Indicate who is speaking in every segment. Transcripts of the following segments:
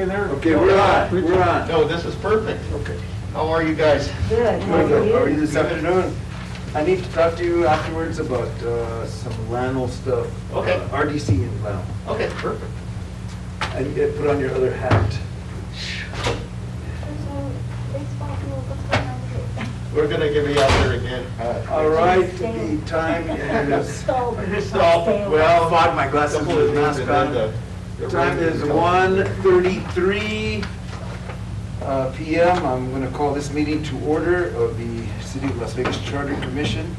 Speaker 1: okay there?
Speaker 2: Okay, we're on.
Speaker 3: No, this is perfect.
Speaker 2: Okay.
Speaker 3: How are you guys?
Speaker 4: Good.
Speaker 2: How are you this afternoon? I need to talk to you afterwards about some Lionel stuff.
Speaker 3: Okay.
Speaker 2: RDC in Lionel.
Speaker 3: Okay, perfect.
Speaker 2: And you get put on your other hat.
Speaker 3: We're gonna give you out there again.
Speaker 2: All right, the time is,
Speaker 3: Stop. Well,
Speaker 2: fog my glasses
Speaker 3: couple
Speaker 2: with
Speaker 3: of
Speaker 2: mask
Speaker 3: things
Speaker 2: on.
Speaker 3: and then the
Speaker 2: Time
Speaker 3: rain
Speaker 2: is
Speaker 3: will come.
Speaker 2: 1:33 p.m. I'm going to call this meeting to order of the City of Las Vegas Charter Commission.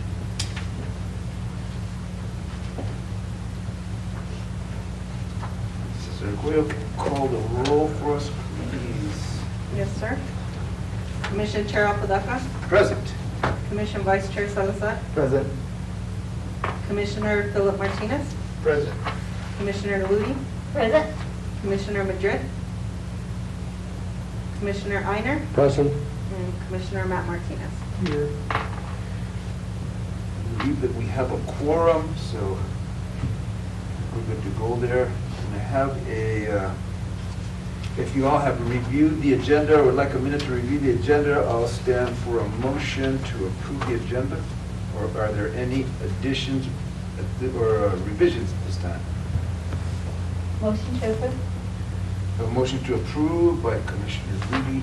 Speaker 2: Cesar Arguello, can you call the roll for us, please?
Speaker 4: Yes, sir. Commission Chair Apodaca,
Speaker 2: Present.
Speaker 4: Commission Vice Chair Salazar,
Speaker 2: Present.
Speaker 4: Commissioner Philip Martinez,
Speaker 3: Present.
Speaker 4: Commissioner Ludi,
Speaker 5: Present.
Speaker 4: Commissioner Madrid, Commissioner Einer,
Speaker 1: Present.
Speaker 4: and Commissioner Matt Martinez.
Speaker 2: Here. I believe that we have a quorum, so we're good to go there. And I have if you all have reviewed the agenda or would like a minute to review the agenda, I'll stand for a motion to approve the agenda. Or are there any additions or revisions at this time?
Speaker 5: Motion to approve.
Speaker 2: A motion to approve by Commissioner Rudy.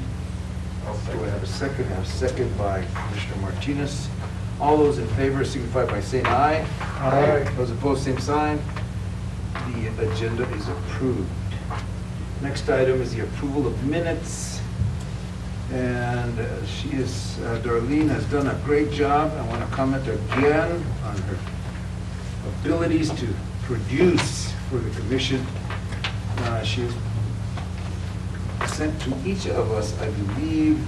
Speaker 3: I'll
Speaker 2: Do I
Speaker 3: second.
Speaker 2: have a second? I have a second by Commissioner Martinez. All those in favor signify by saying aye.
Speaker 1: Aye.
Speaker 2: Those opposed, same sign. The agenda is approved. Next item is the approval of minutes. And Darlene has done a great job. I want to comment again on her abilities to produce for the commission. She has sent to each of us, I believe,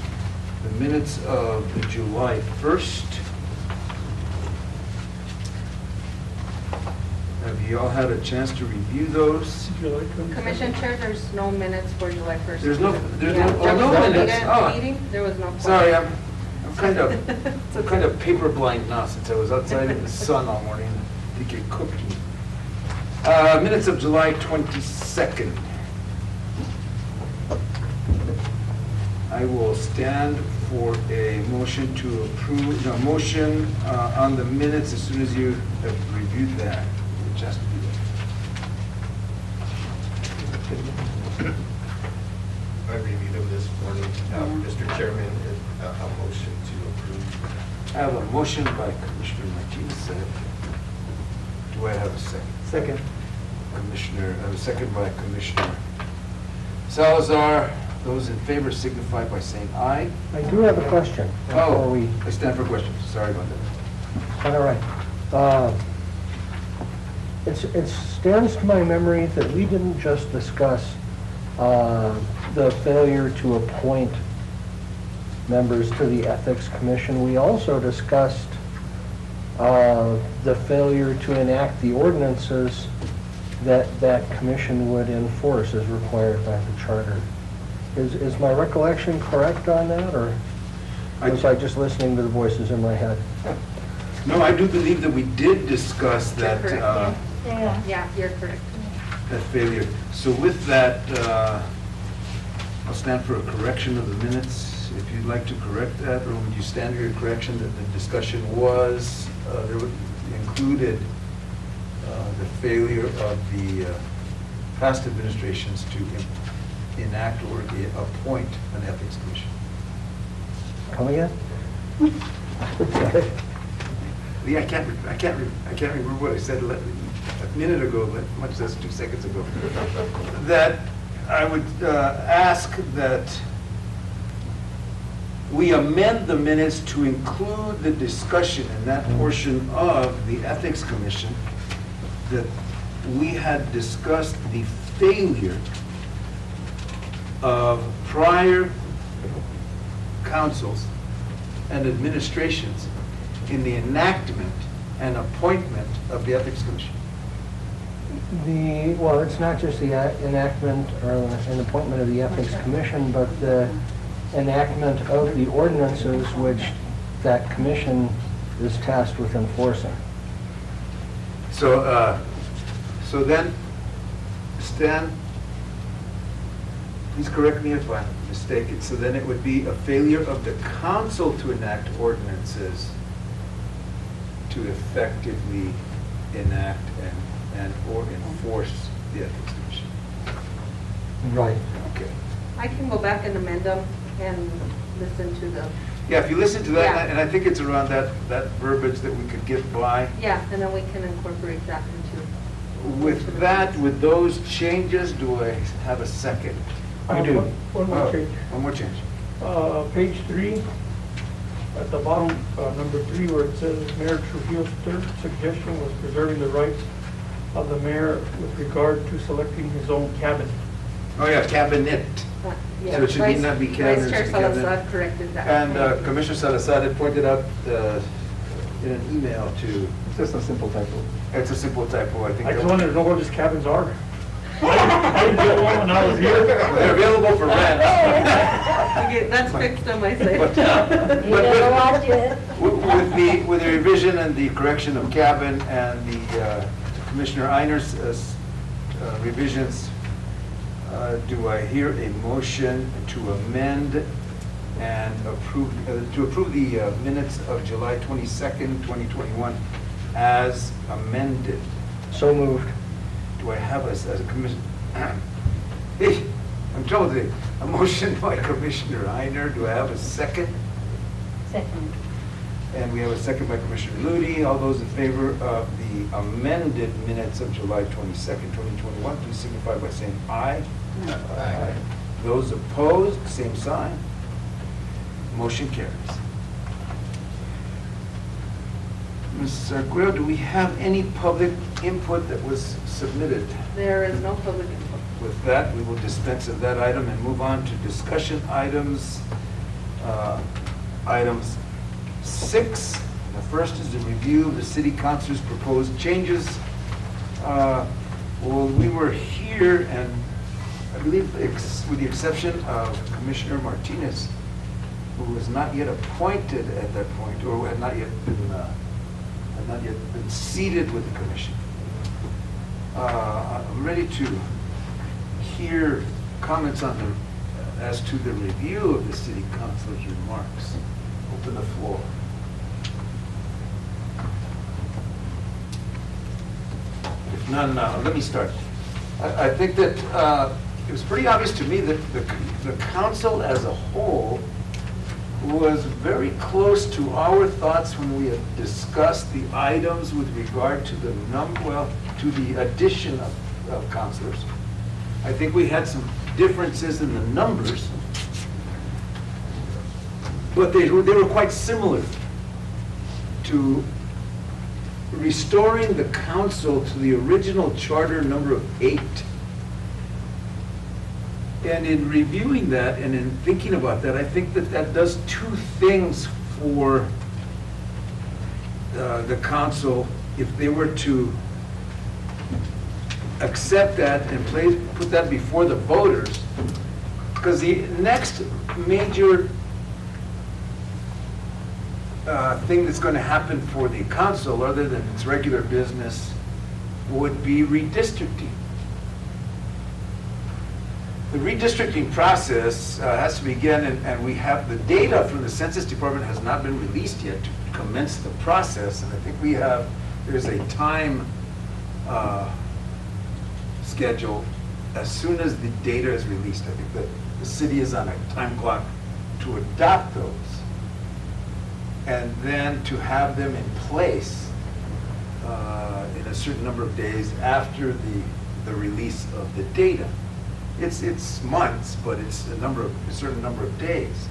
Speaker 2: the minutes of the July 1st. Have you all had a chance to review those?
Speaker 1: Did you like them?
Speaker 4: Commission Chair, there's no minutes for July 1st.
Speaker 2: There's no- there's
Speaker 4: Yeah,
Speaker 2: no-
Speaker 4: there
Speaker 2: oh, no
Speaker 4: was
Speaker 2: minutes. Oh.
Speaker 4: meeting, there was no.
Speaker 2: Sorry, I'm kind of paper blind now since I was outside in the sun all morning. I think it cooked me. Minutes of July 22nd. I will stand for a motion to approve, no, motion on the minutes as soon as you have reviewed that. Which has to be there.
Speaker 3: I reviewed them this morning. Mr. Chairman, a motion to approve.
Speaker 2: I have a motion by Commissioner Martinez. Do I have a second?
Speaker 1: Second.
Speaker 2: I have a second by Commissioner Salazar. Those in favor signify by saying aye.
Speaker 1: I do have a question before we,
Speaker 2: I stand for questions. Sorry about that.
Speaker 1: all right. It stands to my memory that we didn't just discuss the failure to appoint members to the Ethics Commission. We also discussed the failure to enact the ordinances that commission would enforce as required by the charter. Is my recollection correct on that, or was I just listening to the voices in my head?
Speaker 2: No, I do believe that we did discuss that,
Speaker 4: You're correct,
Speaker 5: Yeah.
Speaker 4: Yeah, you're correct.
Speaker 2: that failure. So with that, I'll stand for a correction of the minutes. If you'd like to correct that, or would you stand for your correction that the discussion was, there included the failure of the past administrations to enact or appoint an ethics commission.
Speaker 1: Come again?
Speaker 2: Yeah, I can't remember what I said a minute ago, but much less 2 seconds ago. That I would ask that we amend the minutes to include the discussion in that portion of the Ethics Commission that we had discussed the failure of prior councils and administrations in the enactment and appointment of the Ethics Commission.
Speaker 1: Well, it's not just the enactment or an appointment of the Ethics Commission, but the enactment of the ordinances which that commission is tasked with enforcing.
Speaker 2: So, so then, Stan, Please correct me if I'm mistaken. So then it would be a failure of the council to enact ordinances to effectively enact or enforce the Ethics Commission.
Speaker 1: Right.
Speaker 2: Okay.
Speaker 4: I can go back and amend them and listen to the,
Speaker 2: Yeah, if you listen to that,
Speaker 4: Yeah.
Speaker 2: and I think it's around that verbiage that we could get by.
Speaker 4: yeah, and then we can incorporate that into.
Speaker 2: With that, with those changes, do I have a second?
Speaker 6: I have
Speaker 1: do.
Speaker 6: One more change.
Speaker 2: One more change.
Speaker 6: Page 3, at the bottom, number 3, where it says Mayor Trujillo's third suggestion was preserving the rights of the mayor with regard to selecting his own cabinet.
Speaker 2: Oh, yeah, cabinet.
Speaker 4: Yeah,
Speaker 2: So it should
Speaker 4: Vice-
Speaker 2: not be cabinet,
Speaker 4: Vice Chair
Speaker 2: it's cabinet.
Speaker 4: Salazar corrected that.
Speaker 2: And Commissioner Salazar had pointed out in an email to,
Speaker 1: It's just a simple typo.
Speaker 2: it's a simple typo, I think.
Speaker 6: I just wanted to know where these cabins are. I didn't get one when I was here.
Speaker 2: They're available for rent.
Speaker 4: Okay, that's fixed on my side.
Speaker 2: But,
Speaker 5: You never watched it.
Speaker 2: with the revision and the correction of cabin and the Commissioner Einer's revisions, do I hear a motion to amend and approve, to approve the minutes of July 22nd, 2021 as amended?
Speaker 1: So moved.
Speaker 2: Do I have as a commission? Hey, I'm trouble today. A motion by Commissioner Einer. Do I have a second?
Speaker 5: Second.
Speaker 2: And we have a second by Commissioner Ludi. All those in favor of the amended minutes of July 22nd, 2021, please signify by saying aye.
Speaker 3: Aye.
Speaker 2: Those opposed, same sign. Motion carries. Ms. Arguello, do we have any public input that was submitted?
Speaker 4: There is no public input.
Speaker 2: With that, we will dispense of that item and move on to discussion items. Items 6, the first is the review of the city council's proposed changes. Well, we were here, and I believe with the exception of Commissioner Martinez, who was not yet appointed at that point, or had not yet been seated with the commission. I'm ready to hear comments on as to the review of the city council's remarks. Open the floor. If none, let me start. I think that it was pretty obvious to me that the council as a whole was very close to our thoughts when we had discussed the items with regard to to the addition of councilors. I think we had some differences in the numbers, but they were quite similar to restoring the council to the original charter number of 8. And in reviewing that and in thinking about that, I think that that does two things for the council if they were to accept that and put that before the voters. Because the next major thing that's going to happen for the council, other than its regular business, would be redistricting. The redistricting process has to begin, and we have the data from the Census Department has not been released yet to commence the process. And I think there's a time schedule as soon as the data is released. I think that the city is on a time clock to adopt those, and then to have them in place in a certain number of days after the release of the data. It's months, but it's a certain number of days.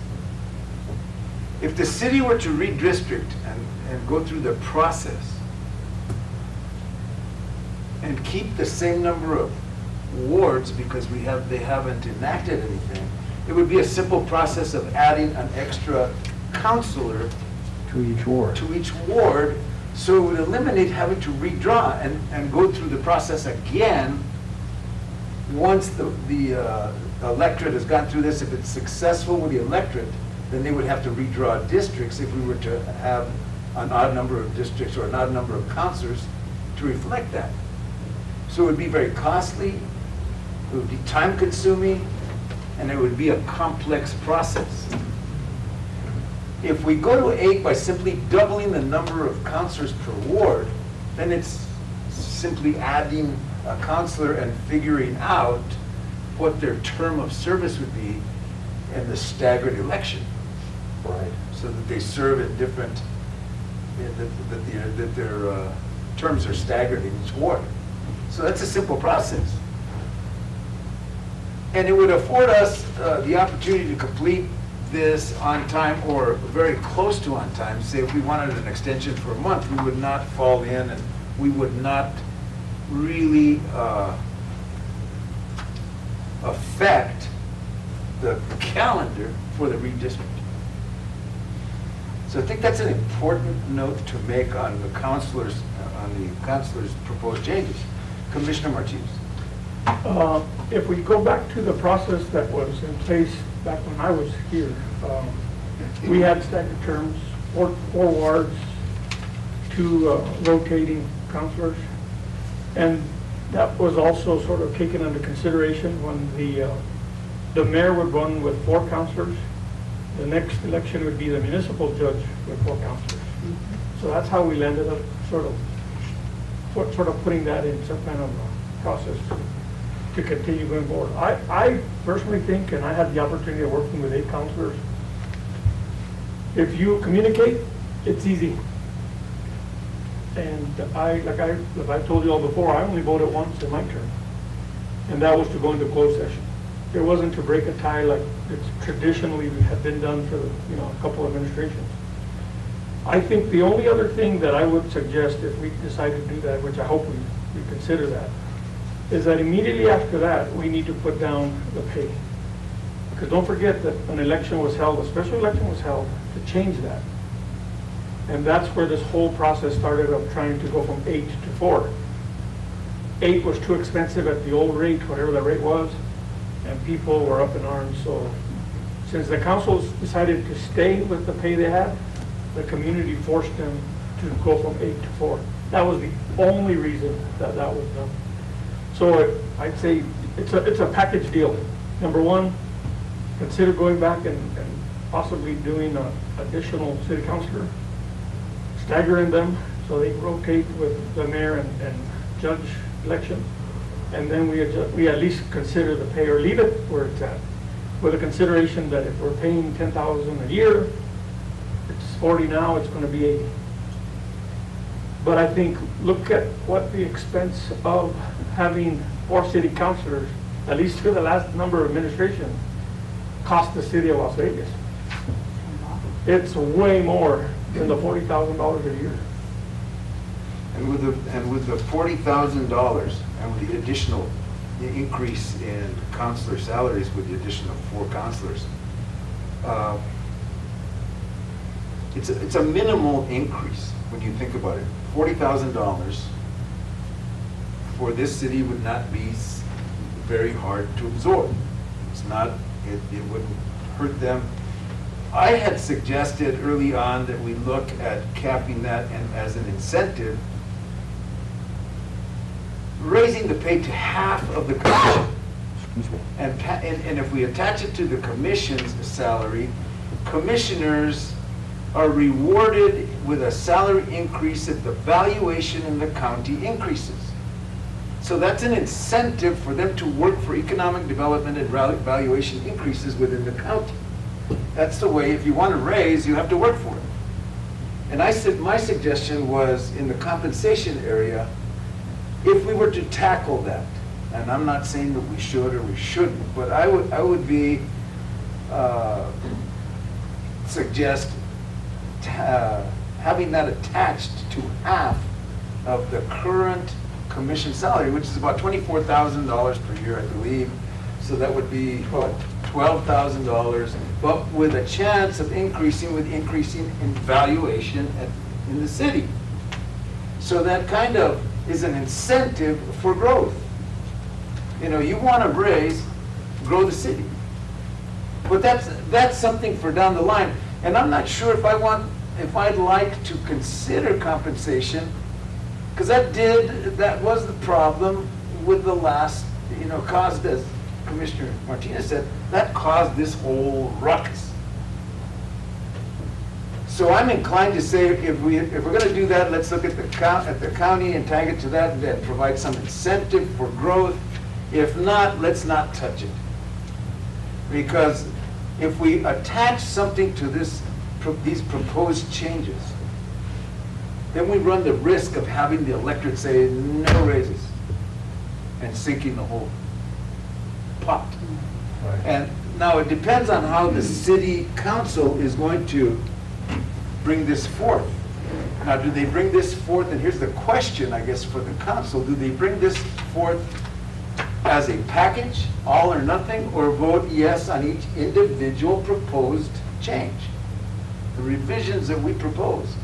Speaker 2: If the city were to redistrict and go through the process and keep the same number of wards because they haven't enacted anything, it would be a simple process of adding an extra counselor
Speaker 1: To each ward.
Speaker 2: to each ward, so it would eliminate having to redraw and go through the process again. Once the electorate has gone through this, if it's successful with the electorate, then they would have to redraw districts if we were to have an odd number of districts or an odd number of councilors to reflect that. So it would be very costly, it would be time consuming, and it would be a complex process. If we go to 8 by simply doubling the number of counselors per ward, then it's simply adding a counselor and figuring out what their term of service would be in the staggered election.
Speaker 1: Right.
Speaker 2: So that they serve in different, that their terms are staggered in each ward. So that's a simple process. And it would afford us the opportunity to complete this on time or very close to on time. Say if we wanted an extension for a month, we would not fall in and we would not really affect the calendar for the redistricting. So I think that's an important note to make on the counselors' proposed changes. Commissioner Martinez.
Speaker 6: If we go back to the process that was in place back when I was here, we had staggered terms, four wards, 2 rotating counselors, and that was also sort of taken under consideration when the mayor would run with 4 counselors. The next election would be the municipal judge with 4 counselors. So that's how we landed up sort of putting that in some kind of process to continue going forward. I personally think, and I had the opportunity of working with 8 counselors, if you communicate, it's easy. And like I told you all before, I only voted once in my term, and that was to go into closed session. It wasn't to break a tie like it's traditionally had been done for a couple of administrations. I think the only other thing that I would suggest if we decide to do that, which I hope we consider that, is that immediately after that, we need to put down the pay. Because don't forget that an election was held, a special election was held to change that. And that's where this whole process started of trying to go from 8 to 4. 8 was too expensive at the old rate, whatever the rate was, and people were up in arms. So since the councils decided to stay with the pay they had, the community forced them to go from 8 to 4. That was the only reason that was done. So I'd say it's a package deal. Number one, consider going back and possibly doing an additional city councilor, staggering them so they rotate with the mayor and judge election. And then we at least consider the pay, or leave it where it's at, with a consideration that if we're paying $10,000 a year, it's 40 now, it's going to be 80. But I think, look at what the expense of having 4 city councilors, at least for the last number of administrations, cost the city of Las Vegas. It's way more than the $40,000 a year.
Speaker 2: And with the $40,000 and with the additional increase in counselor salaries with the addition of 4 counselors, it's a minimal increase when you think about it. $40,000 for this city would not be very hard to absorb. It's not. It wouldn't hurt them. I had suggested early on that we look at capping that and as an incentive, raising the pay to half of the commission.
Speaker 1: Excuse me.
Speaker 2: And if we attach it to the commission's salary, commissioners are rewarded with a salary increase if the valuation in the county increases. So that's an incentive for them to work for economic development and valuation increases within the county. That's the way, if you want to raise, you have to work for it. And I said, my suggestion was in the compensation area, if we were to tackle that, and I'm not saying that we should or we shouldn't, but I would be, suggest having that attached to half of the current commission salary, which is about $24,000 per year, I believe. So that would be, what, $12,000, but with a chance of increasing in valuation in the city. So that kind of is an incentive for growth. You know, you want to grow the city. But that's something for down the line. And I'm not sure if I'd like to consider compensation, because that was the problem with the last, caused Commissioner Martinez said, that caused this whole ruckus. So I'm inclined to say, if we're going to do that, let's look at the county and tag it to that, and then provide some incentive for growth. If not, let's not touch it. Because if we attach something to these proposed changes, then we run the risk of having the electorate say no raises and sinking the whole pot.
Speaker 1: Right.
Speaker 2: And now it depends on how the city council is going to bring this forth. Now, do they bring this forth, and here's the question, I guess, for the council, do they bring this forth as a package, all or nothing, or vote yes on each individual proposed change? The revisions that we proposed.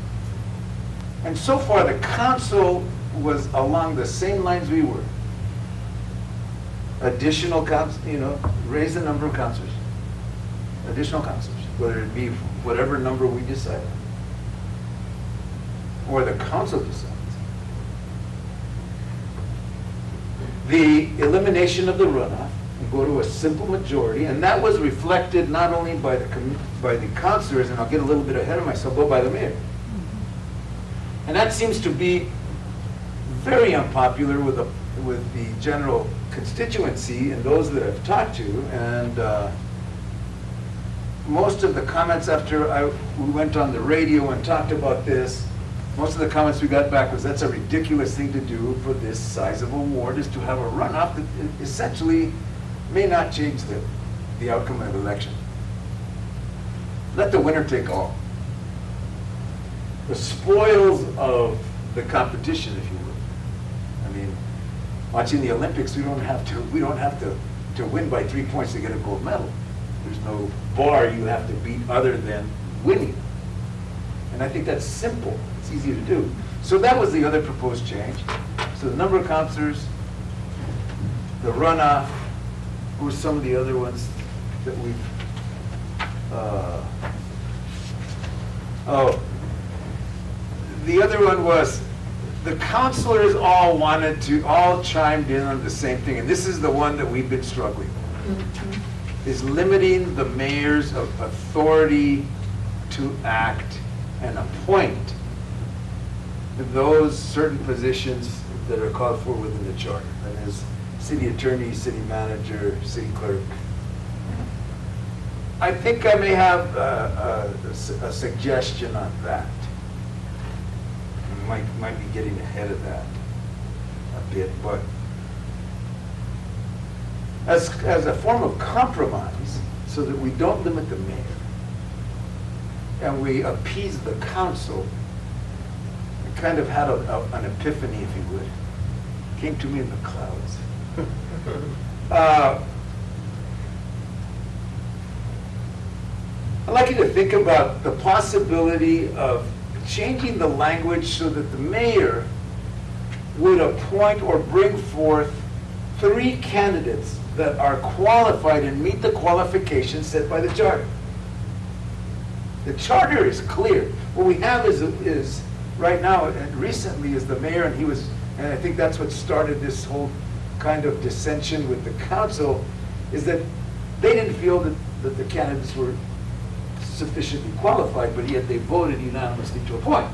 Speaker 2: And so far, the council was along the same lines we were. Additional council, raise the number of councilors. Additional councilors, whether it be whatever number we decide, or the council decides. The elimination of the runoff and go to a simple majority, and that was reflected not only by the councilors, and I'll get a little bit ahead of myself, but by the mayor. And that seems to be very unpopular with the general constituency and those that I've talked to. And most of the comments after we went on the radio and talked about this, most of the comments we got back was, that's a ridiculous thing to do for this sizable ward, is to have a runoff that essentially may not change the outcome of the election. Let the winner take all. The spoils of the competition, if you will. I mean, watching the Olympics, we don't have to win by 3 points to get a gold medal. There's no bar you have to beat other than winning. And I think that's simple. It's easy to do. So that was the other proposed change. So the number of councilors, the runoff, what were some of the other ones that we've, the other one was the councilors all chimed in on the same thing, and this is the one that we've been struggling with, is limiting the mayor's authority to act and appoint those certain positions that are called for within the charter. That is city attorney, city manager, city clerk. I think I may have a suggestion on that. Might be getting ahead of that a bit, but as a form of compromise, so that we don't limit the mayor, and we appease the council, I kind of had an epiphany, if you would. Came to me in the clouds. I'd like you to think about the possibility of changing the language so that the mayor would appoint or bring forth 3 candidates that are qualified and meet the qualifications set by the charter. The charter is clear. What we have is right now, and recently, is the mayor, and I think that's what started this whole kind of dissension with the council, is that they didn't feel that the candidates were sufficiently qualified, but yet they voted unanimously to appoint.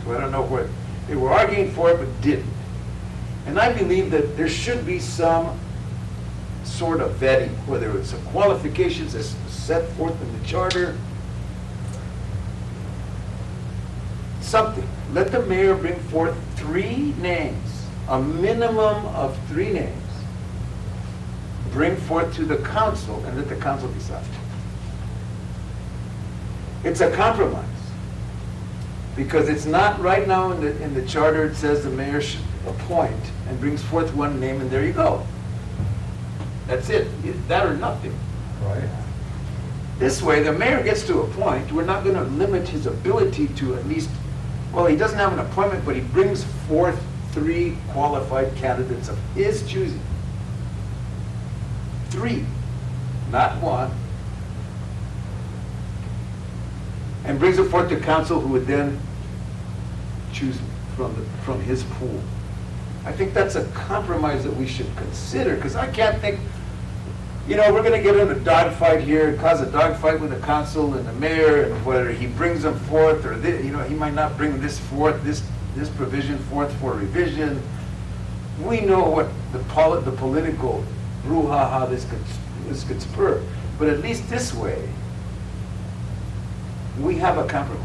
Speaker 2: So I don't know what they were arguing for it, but didn't. And I believe that there should be some sort of vetting, whether it's some qualifications as set forth in the charter, something. Let the mayor bring forth 3 names, a minimum of 3 names, bring forth to the council, and let the council decide. It's a compromise, because it's not right now in the charter. It says the mayor should appoint and brings forth 1 name, and there you go. That's it. That or nothing.
Speaker 1: Right.
Speaker 2: This way, the mayor gets to appoint. We're not going to limit his ability to at least, well, he doesn't have an appointment, but he brings forth 3 qualified candidates of his choosing. 3, not 1. And brings it forth to council, who would then choose from his pool. I think that's a compromise that we should consider, because I can't think you know, we're gonna get in a dogfight here, cause a dogfight with the council and the mayor, and whether he brings them forth, or, you know, he might not bring this forth, this provision forth for revision. We know what the political brouhaha this could spur, but at least this way, we have a compromise.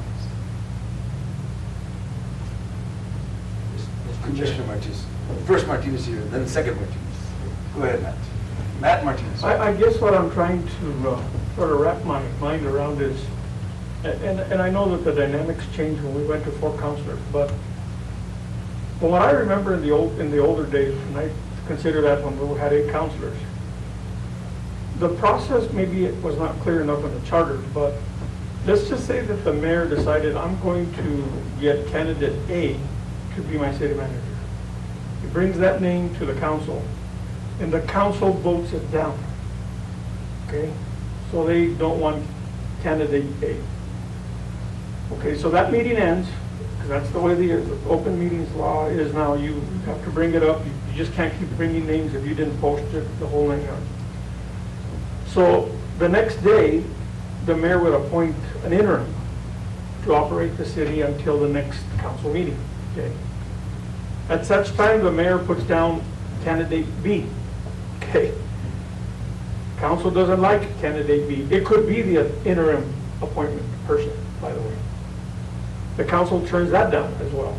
Speaker 2: Commissioner Martinez. First Martinez here, then the second Martinez. Go ahead, Matt. Matt Martinez.
Speaker 6: I guess what I'm trying to sort of wrap my mind around is, and I know that the dynamics changed when we went to 4 counselors, but from what I remember in the older days, and I consider that when we had 8 counselors, the process maybe it was not clear enough in the charter, but let's just say that the mayor decided, I'm going to get candidate A to be my city manager. He brings that name to the council, and the council votes it down. Okay? So they don't want candidate A. Okay, so that meeting ends, because that's the way the open meetings law is now. You have to bring it up. You just can't keep bringing names if you didn't post it, the whole 9 yards. So the next day, the mayor would appoint an interim to operate the city until the next council meeting. Okay. At such time, the mayor puts down candidate B. Okay. Council doesn't like candidate B. It could be the interim appointment person, by the way. The council turns that down as well.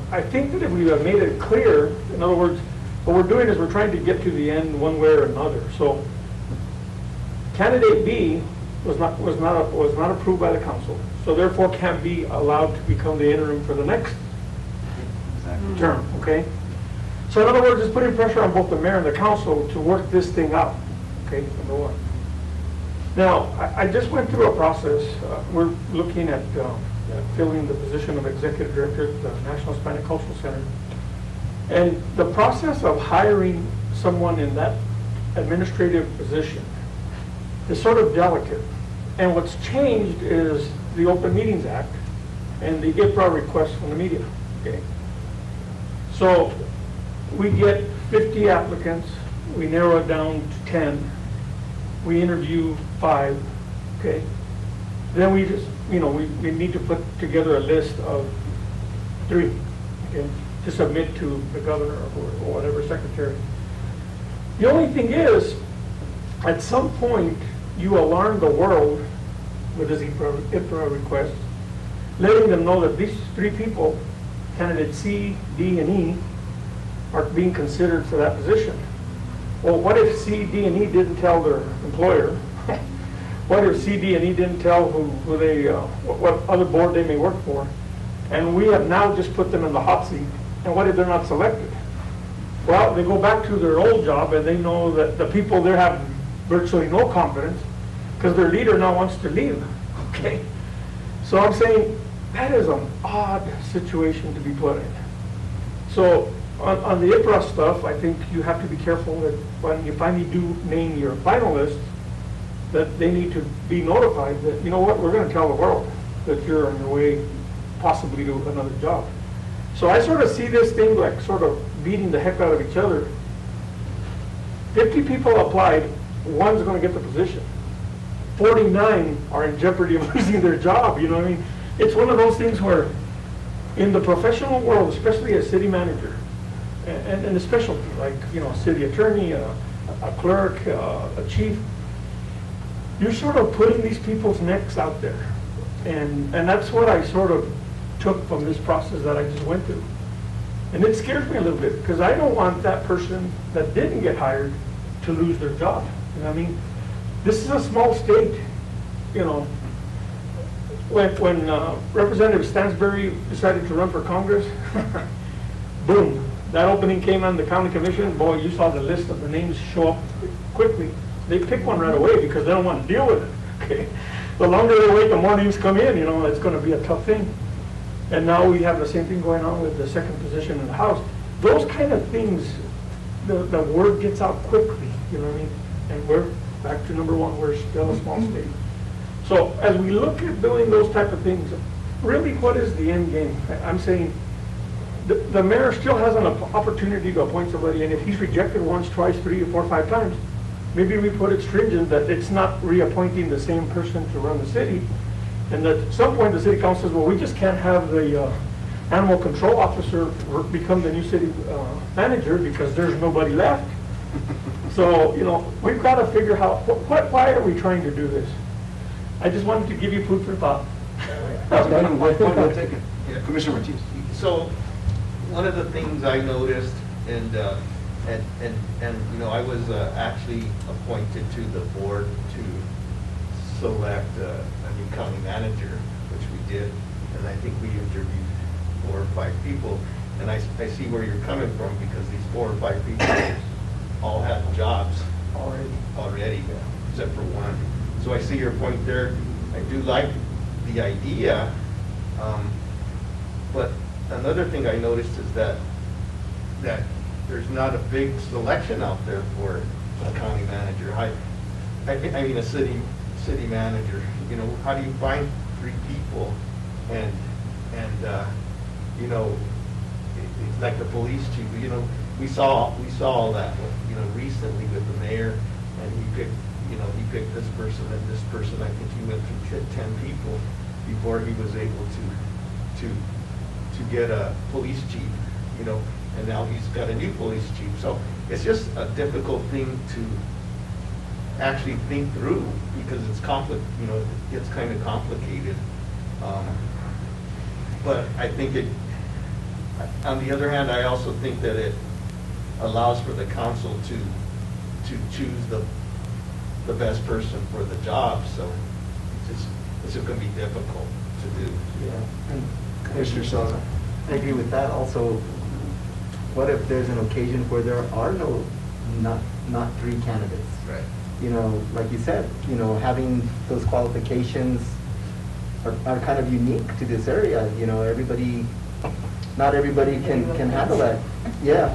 Speaker 6: I think that if we have made it clear, in other words, what we're doing is we're trying to get to the end one way or another. So candidate B was not approved by the council, so therefore can't be allowed to become the interim for the next term, okay? So in other words, it's putting pressure on both the mayor and the council to work this thing out, okay, number one. Now, I just went through a process. We're looking at filling the position of executive director at the National Hispanic Cultural Center. And the process of hiring someone in that administrative position is sort of delicate. And what's changed is the Open Meetings Act and the IPRA request from the media, okay? So we get 50 applicants, we narrow it down to 10, we interview 5, okay? Then we just, you know, we need to put together a list of 3, okay, to submit to the governor or whatever secretary. The only thing is, at some point, you alarm the world with this IPRA request, letting them know that these 3 people, candidates C, D, and E, are being considered for that position. Well, what if C, D, and E didn't tell their employer? What if C, D, and E didn't tell who they, what other board they may work for? And we have now just put them in the hot seat. And what if they're not selected? Well, they go back to their old job and they know that the people there have virtually no confidence because their leader now wants to leave, okay? So I'm saying that is an odd situation to be put in. So on the IPRA stuff, I think you have to be careful that when you finally do name your finalists, that they need to be notified that, you know what, we're going to tell the world that you're on your way possibly to another job. So I sort of see this thing like sort of beating the heck out of each other. 50 people applied, one's going to get the position. 49 are in jeopardy of losing their job, you know what I mean? It's one of those things where in the professional world, especially a city manager, and a specialty like, you know, a city attorney, a clerk, a chief, you're sort of putting these people's necks out there. And that's what I sort of took from this process that I just went through. And it scares me a little bit because I don't want that person that didn't get hired to lose their job. You know what I mean? This is a small state, you know. When Representative Stansbury decided to run for Congress, boom, that opening came on the county commission. Boy, you saw the list of the names show up quickly. They pick one right away because they don't want to deal with it. Okay, the longer they wait, the more names come in. You know, it's going to be a tough thing. And now we have the same thing going on with the second position in the House. Those kind of things, the word gets out quickly. You know what I mean? And we're back to number one. We're still a small state. So as we look at doing those type of things, really, what is the end game? I'm saying the mayor still has an opportunity to appoint somebody, and if he's rejected once, twice, 3 or 4 or 5 times, maybe we put it stringent that it's not reappointing the same person to run the city. And that at some point, the city council says, well, we just can't have the animal control officer become the new city manager because there's nobody left. So, you know, we've got to figure out, why are we trying to do this? I just wanted to give you food for thought.
Speaker 2: Point taken.
Speaker 3: Yeah.
Speaker 2: Commissioner Ortiz.
Speaker 3: So, one of the things I noticed, and you know, I was actually appointed to the board to select a new county manager, which we did, and I think we interviewed 4 or 5 people, and I see where you're coming from, because these 4 or 5 people all have jobs already, except for one. So I see your point there. I do like the idea, but another thing I noticed is that there's not a big selection out there for a county manager. I mean, a city manager. You know, how do you find 3 people? And you know, it's like the police chief. You know, we saw all that. You know, recently with the mayor, and he picked this person and this person. I think he went through 10 people before he was able to get a police chief. You know, and now he's got a new police chief. So it's just a difficult thing to actually think through, because it's you know, it gets kind of complicated. But I think on the other hand, I also think that it allows for the council to choose the best person for the job. So it's just going to be difficult to do.
Speaker 7: Yeah. And
Speaker 2: Commissioner Sosa.
Speaker 7: I agree with that. Also, what if there's an occasion where there are not 3 candidates?
Speaker 3: Right.
Speaker 7: You know, like you said, you know, having those qualifications are kind of unique to this area. You know, not everybody can handle that. Yeah.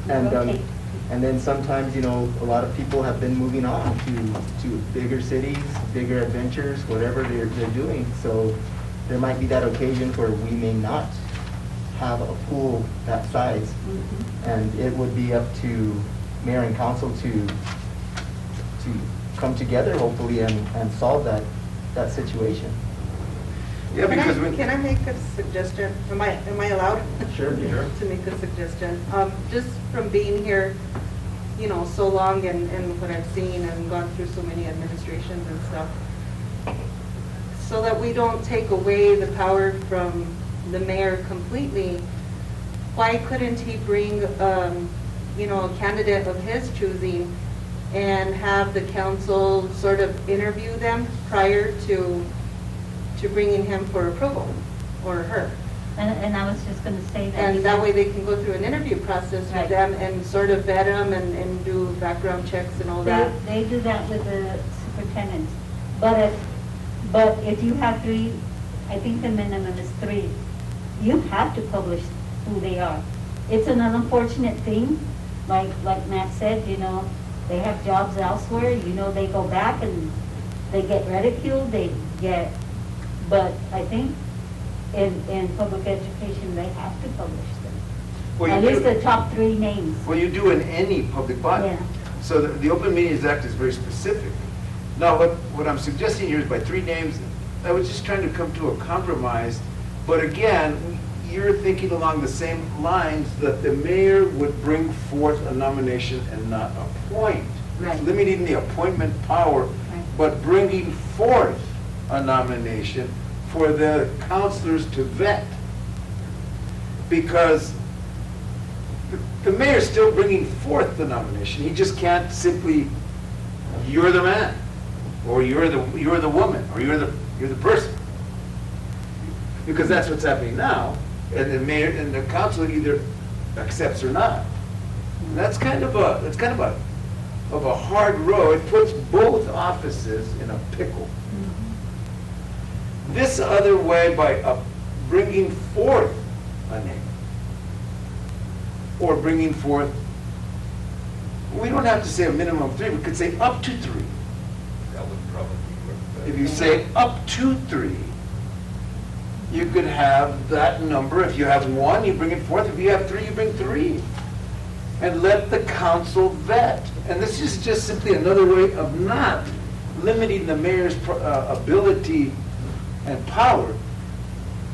Speaker 7: And then sometimes, you know, a lot of people have been moving on to bigger cities, bigger adventures, whatever they're doing. So there might be that occasion where we may not have a pool that size. And it would be up to mayor and council to come together, hopefully, and solve that situation.
Speaker 2: Yeah, because
Speaker 4: Can I make a suggestion? Am I allowed?
Speaker 7: Sure.
Speaker 4: To make a suggestion? Just from being here, you know, so long and what I've seen and gone through so many administrations and stuff, so that we don't take away the power from the mayor completely, why couldn't he bring, you know, a candidate of his choosing and have the council sort of interview them prior to bringing him for approval, or her?
Speaker 5: And I was just gonna say that.
Speaker 4: And that way they can go through an interview process with
Speaker 5: Right.
Speaker 4: them and sort of vet them and do background checks and all that.
Speaker 5: They do that with the superintendents. But if you have 3, I think the minimum is 3, you have to publish who they are. It's an unfortunate thing, like Matt said, you know, they have jobs elsewhere, you know, they go back and they get ridiculed, but I think in public education, they have to publish them.
Speaker 2: Well,
Speaker 5: At
Speaker 2: you
Speaker 5: least
Speaker 2: do-
Speaker 5: the top 3 names.
Speaker 2: Well, you do in any public body.
Speaker 5: Yeah.
Speaker 2: So the Open Meetings Act is very specific. Now, what I'm suggesting here is by 3 names, I was just trying to come to a compromise. But again, you're thinking along the same lines that the mayor would bring forth a nomination and not appoint.
Speaker 5: Right.
Speaker 2: Limiting the appointment power,
Speaker 5: Right.
Speaker 2: but bringing forth a nomination for the councilors to vet. Because the mayor's still bringing forth the nomination. He just can't simply, you're the man, or you're the woman, or you're the person. Because that's what's happening now, and the mayor and the council either accepts or not. And that's kind of a hard road. It puts both offices in a pickle. This other way, by bringing forth a name, or bringing forth, we don't have to say a minimum of 3, we could say up to 3.
Speaker 3: That would probably work better.
Speaker 2: If you say up to 3, you could have that number. If you have 1, you bring it forth. If you have 3, you bring 3. and let the council vet. And this is just simply another way of not limiting the mayor's ability and power,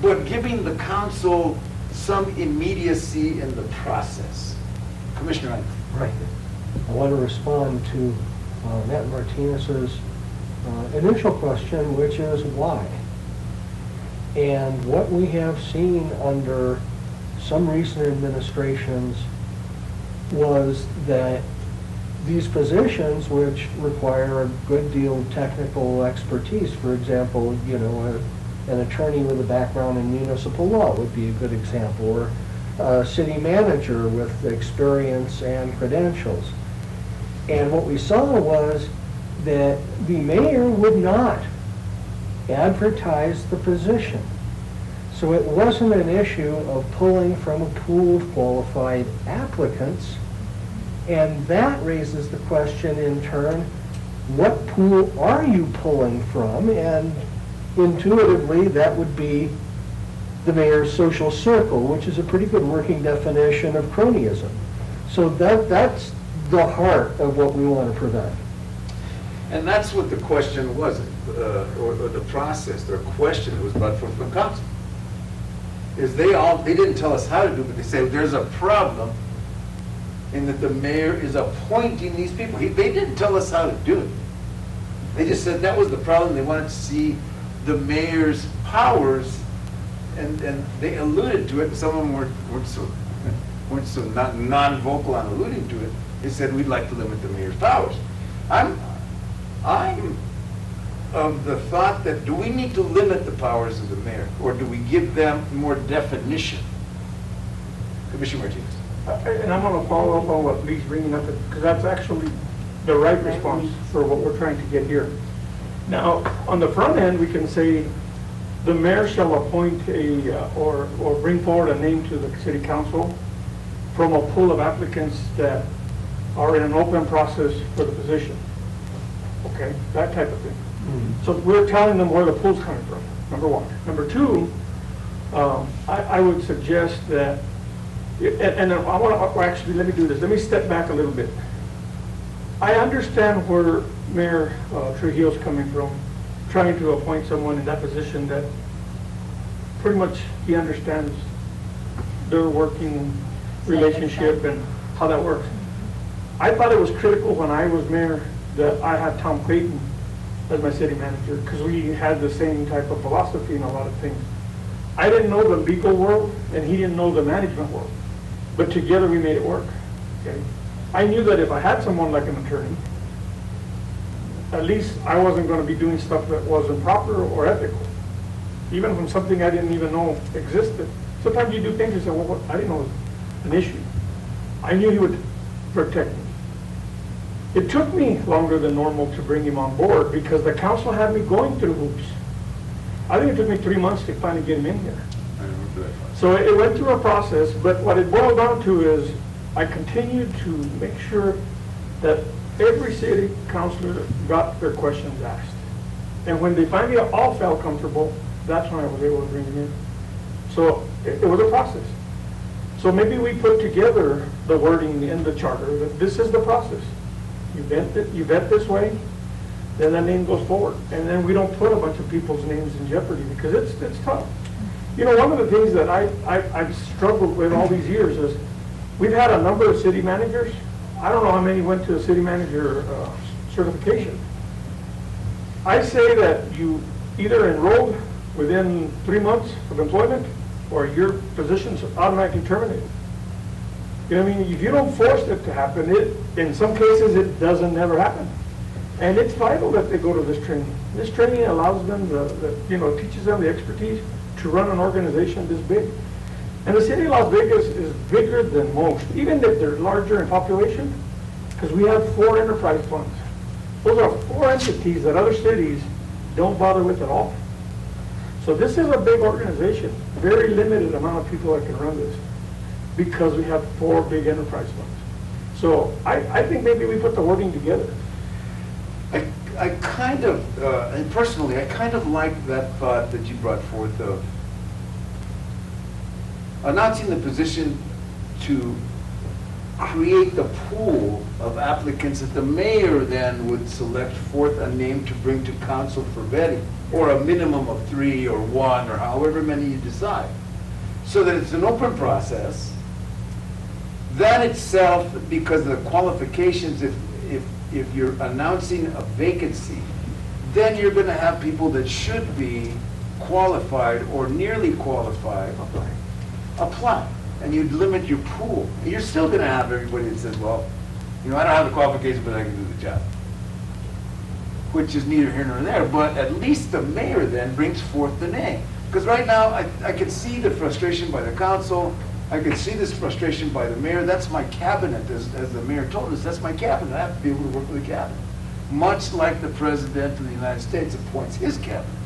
Speaker 2: but giving the council some immediacy in the process. Commissioner Ryan.
Speaker 1: Right. I want to respond to Matt Martinez's initial question, which is why? And what we have seen under some recent administrations was that these positions, which require a good deal of technical expertise, for example, you know, an attorney with a background in municipal law would be a good example, or a city manager with experience and credentials. And what we saw was that the mayor would not advertise the position. So it wasn't an issue of pulling from a pool of qualified applicants. And that raises the question in turn, what pool are you pulling from? And intuitively, that would be the mayor's social circle, which is a pretty good working definition of cronyism. So that's the heart of what we want to prevent.
Speaker 2: And that's what the question was, or the process, their question was brought forth from council. Is they didn't tell us how to do it, but they said there's a problem in that the mayor is appointing these people. They didn't tell us how to do it. They just said that was the problem. They wanted to see the mayor's powers, and they alluded to it. And some of them weren't so non-vocal on alluding to it. They said we'd like to limit the mayor's powers. I'm of the thought that, do we need to limit the powers of the mayor, or do we give them more definition? Commissioner Martinez.
Speaker 6: And I'm going to follow up on what Lee's bringing up, because that's actually the right response for what we're trying to get here. Now, on the front end, we can say the mayor shall appoint or bring forward a name to the city council from a pool of applicants that are in an open process for the position. Okay, that type of thing. So we're telling them where the pool's coming from, number one. Number two, I would suggest that, and I want to, actually, let me do this. Let me step back a little bit. I understand where Mayor Trujillo's coming from, trying to appoint someone in that position that pretty much he understands their working relationship and how that works. I thought it was critical when I was mayor that I had Tom Clayton as my city manager, because we had the same type of philosophy in a lot of things. I didn't know the legal world, and he didn't know the management world, but together we made it work. Okay? I knew that if I had someone like an attorney, at least I wasn't going to be doing stuff that wasn't proper or ethical, even from something I didn't even know existed. Sometimes you do things you say, well, I didn't know it was an issue. I knew he would protect me. It took me longer than normal to bring him on board because the council had me going through hoops. I think it took me 3 months to finally get him in here. So it went through a process, but what it boiled down to is I continued to make sure that every city councilor got their questions asked. And when they finally all felt comfortable, that's when I was able to bring him in. So it was a process. So maybe we put together the wording in the charter that this is the process. You vet this way, then that name goes forward. And then we don't put a bunch of people's names in jeopardy because it's tough. You know, one of the things that I've struggled with all these years is we've had a number of city managers. I don't know how many went to a city manager certification. I say that you either enrolled within 3 months of employment or your position's automatically terminated. You know what I mean? If you don't force it to happen, in some cases it doesn't never happen. And it's vital that they go to this training. This training allows them, teaches them the expertise to run an organization this big. And the city of Las Vegas is bigger than most, even if they're larger in population, because we have 4 enterprise funds. Those are 4 entities that other cities don't bother with at all. So this is a big organization, very limited amount of people that can run this, because we have 4 big enterprise funds. So I think maybe we put the wording together.
Speaker 2: I kind of, and personally, I kind of like that thought that you brought forth of announcing the position to create the pool of applicants that the mayor then would select forth a name to bring to council for vetting, or a minimum of 3 or 1 or however many you decide. So that it's an open process. That itself, because of the qualifications, if you're announcing a vacancy, then you're going to have people that should be qualified or nearly qualified apply. And you'd limit your pool. You're still going to have everybody that says, well, I don't have the qualifications, but I can do the job. Which is neither here nor there, but at least the mayor then brings forth the name. Because right now, I can see the frustration by the council, I can see this frustration by the mayor. That's my cabinet, as the mayor told us, that's my cabinet. I have to be able to work with the cabinet. Much like the president of the United States appoints his cabinet.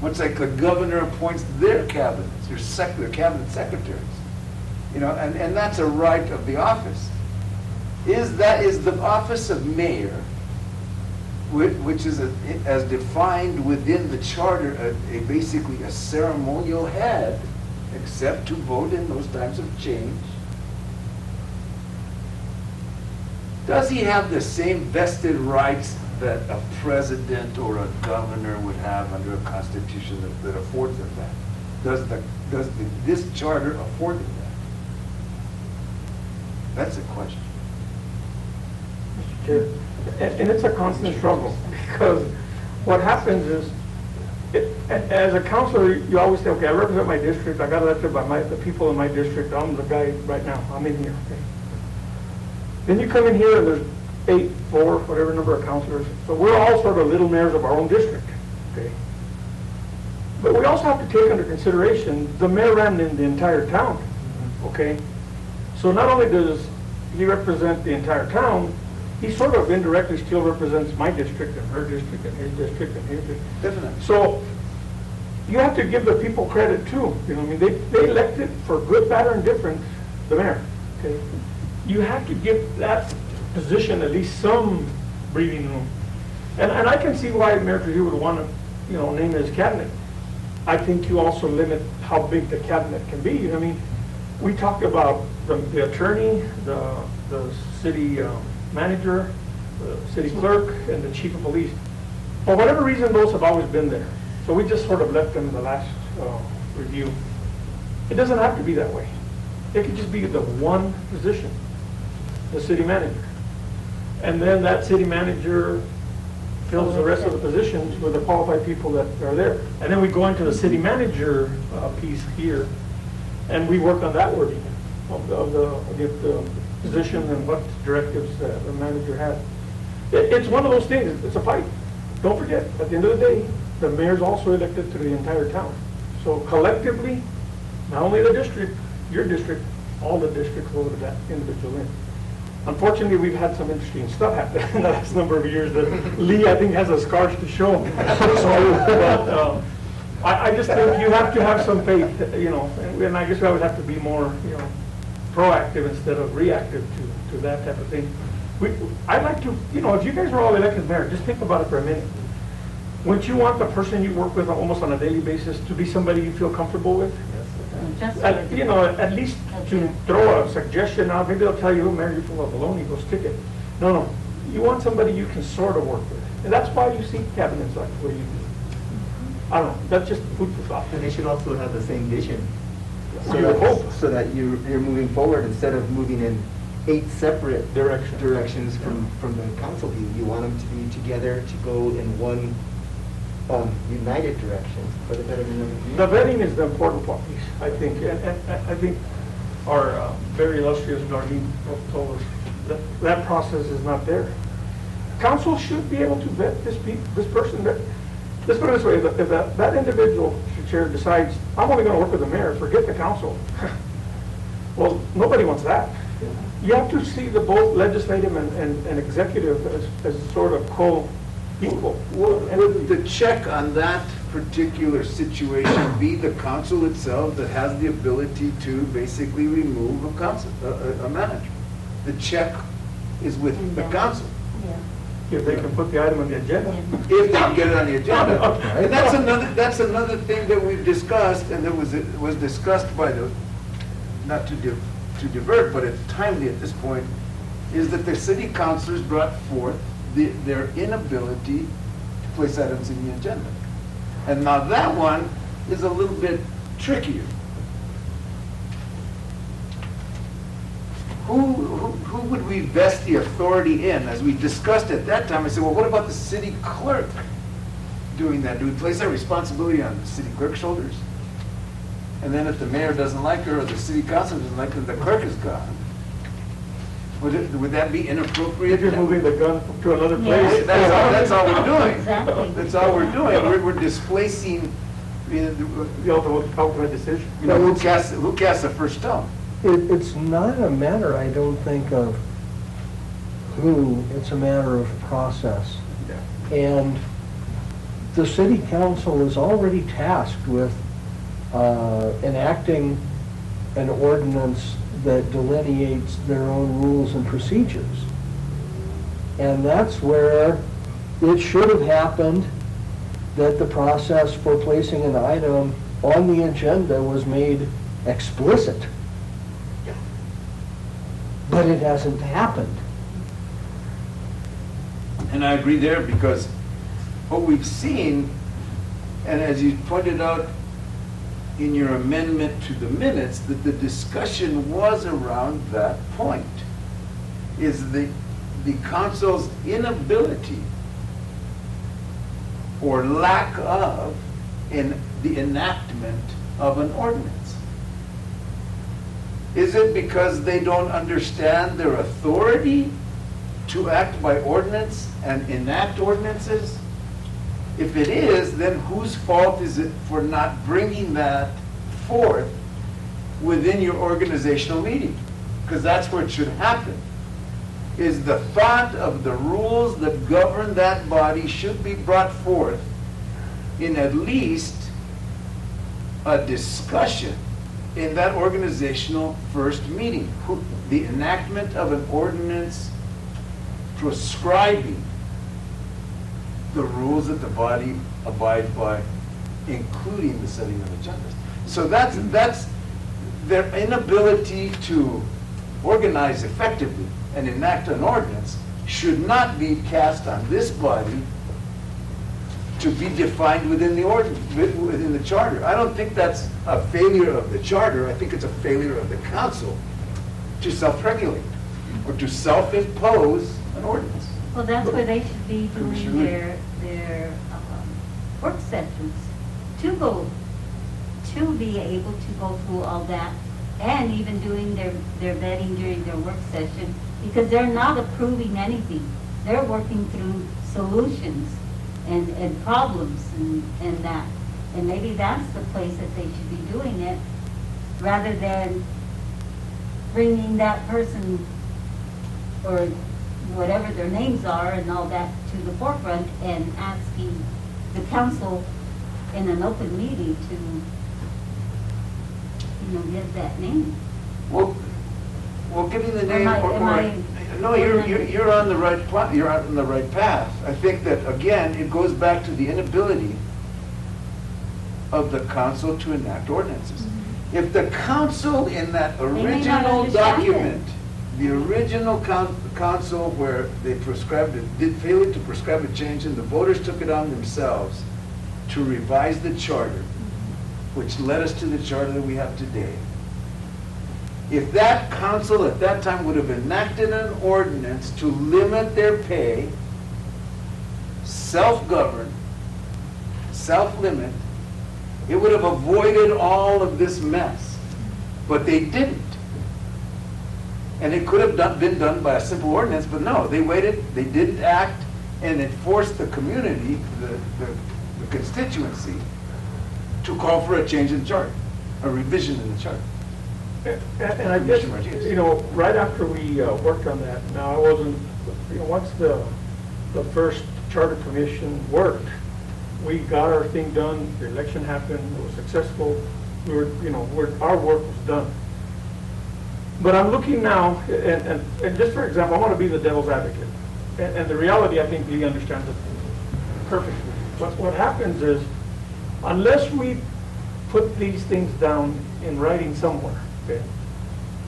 Speaker 2: Much like the governor appoints their cabinets, their cabinet secretaries. And that's a right of the office. Is the office of mayor, which is as defined within the charter, basically a ceremonial head, except to vote in those times of change. Does he have the same vested rights that a president or a governor would have under a constitution that affords them that? Does this charter afford them that? That's the question.
Speaker 6: Mr. Chair, and it's a constant struggle, because what happens is, as a counselor, you always say, okay, I represent my district, I got elected by the people in my district, I'm the guy right now, I'm in here. Okay. Then you come in here and there's 8, 4, whatever number of counselors, so we're all sort of little mayors of our own district. Okay. But we also have to take under consideration, the mayor ran in the entire town. Okay. So not only does he represent the entire town, he sort of indirectly still represents my district and her district and his district and his district.
Speaker 2: Definitely.
Speaker 6: So you have to give the people credit too. They elected for good, bad, or indifferent the mayor. Okay, you have to give that position at least some breathing room. And I can see why Mayor Trujillo would want to, name his cabinet. I think you also limit how big the cabinet can be. We talked about the attorney, the city manager, the city clerk, and the chief of police. For whatever reason, those have always been there. So we just sort of left them in the last review. It doesn't have to be that way. It could just be the one position, the city manager. And then that city manager fills the rest of the positions with the qualified people that are there. And then we go into the city manager piece here, and we work on that wording of the position and what directives the manager has. It's one of those things, it's a fight. Don't forget, at the end of the day, the mayor's also elected to the entire town. So collectively, not only the district, your district, all the districts voted that individual in. Unfortunately, we've had some interesting stuff happen in the last number of years that Lee, I think, has a scars to show. But I just think you have to have some faith, and I guess I would have to be more, proactive instead of reactive to that type of thing. I'd like to, if you guys were all elected mayor, just think about it for a minute. Wouldn't you want the person you work with almost on a daily basis to be somebody you feel comfortable with? At least to throw a suggestion out. Maybe they'll tell you, Mayor, you're full of baloney, go stick it. No. You want somebody you can sort of work with. And that's why you see cabinets like where you do. I don't know, that's just food for thought.
Speaker 7: And they should also have the same vision.
Speaker 6: You would hope.
Speaker 7: So that you're moving forward instead of moving in 8 separate directions from the council view. You want them to be together to go in one united direction for the betterment of the community.
Speaker 6: The vetting is the important part, I think. And I think our very illustrious Darlene told us that process is not there. Council should be able to vet this person. Let's put it this way, if that individual, Mr. Chair, decides, I'm only going to work with the mayor, forget the council. Well, nobody wants that. You have to see the both legislative and executive as sort of co-equal.
Speaker 2: Would the check on that particular situation be the council itself that has the ability to basically remove a manager? The check is with the council.
Speaker 6: If they can put the item on the agenda.
Speaker 2: If they can get it on the agenda. And that's another thing that we've discussed, and that was discussed by not to to divert, but it's timely at this point, is that the city councilors brought forth their inability to place items in the agenda. And now that one is a little bit trickier. Who would we vest the authority in? As we discussed at that time, I said, well, what about the city clerk doing that? Do we place that responsibility on the city clerk's shoulders? And then if the mayor doesn't like her, or the city council doesn't like her, the clerk is gone. Would that be inappropriate?
Speaker 6: If you're moving the gun to another place.
Speaker 5: Yes.
Speaker 2: That's all we're doing.
Speaker 5: Exactly.
Speaker 2: That's all we're doing. We're displacing,
Speaker 6: The ultimate decision.
Speaker 2: who casts the first stone?
Speaker 1: It's not a matter, I don't think, of who, it's a matter of process. And the city council is already tasked with enacting an ordinance that delineates their own rules and procedures. And that's where it should have happened, that the process for placing an item on the agenda was made explicit. But it hasn't happened.
Speaker 2: And I agree there, because what we've seen, and as you pointed out in your amendment to the minutes, that the discussion was around that point, is the council's inability or lack of in the enactment of an ordinance. Is it because they don't understand their authority to act by ordinance and enact ordinances? If it is, then whose fault is it for not bringing that forth within your organizational meeting? Because that's where it should happen. Is the thought of the rules that govern that body should be brought forth in at least a discussion in that organizational first meeting. The enactment of an ordinance prescribing the rules that the body abides by, including the setting of agendas. So that's their inability to organize effectively and enact an ordinance should not be cast on this body to be defined within the charter. I don't think that's a failure of the charter. I think it's a failure of the council to self-regulate or to self-impose an ordinance.
Speaker 5: Well, that's where they should be doing their work sessions, to be able to go through all that, and even doing their vetting during their work session, because they're not approving anything. They're working through solutions and problems and that. And maybe that's the place that they should be doing it, rather than bringing that person or whatever their names are and all that to the forefront and asking the council in an open meeting to, give that name.
Speaker 2: Well, giving the name
Speaker 5: Am I
Speaker 2: no, you're on the right you're on the right path. I think that again it goes back to the inability of the council to enact ordinances.
Speaker 5: Mm-hmm.
Speaker 2: If the council in that
Speaker 5: may not
Speaker 2: original
Speaker 5: understand it.
Speaker 2: document, the original council where they prescribed it, did fail to prescribe a change, and the voters took it on themselves to revise the charter, which led us to the charter that we have today. If that council at that time would have enacted an ordinance to limit their pay, self-govern, self-limit, it would have avoided all of this mess. But they didn't. And it could have been done by a simple ordinance, but no, they waited, they didn't act, and it forced the community, the constituency, to call for a change in the charter, a revision in the charter.
Speaker 6: And I guess, right after we worked on that, now I wasn't, once the first charter commission worked, we got our thing done, the election happened, it was successful, our work was done. But I'm looking now, and just for example, I want to be the devil's advocate. And the reality, I think Lee understands it perfectly. What happens is, unless we put these things down in writing somewhere, okay,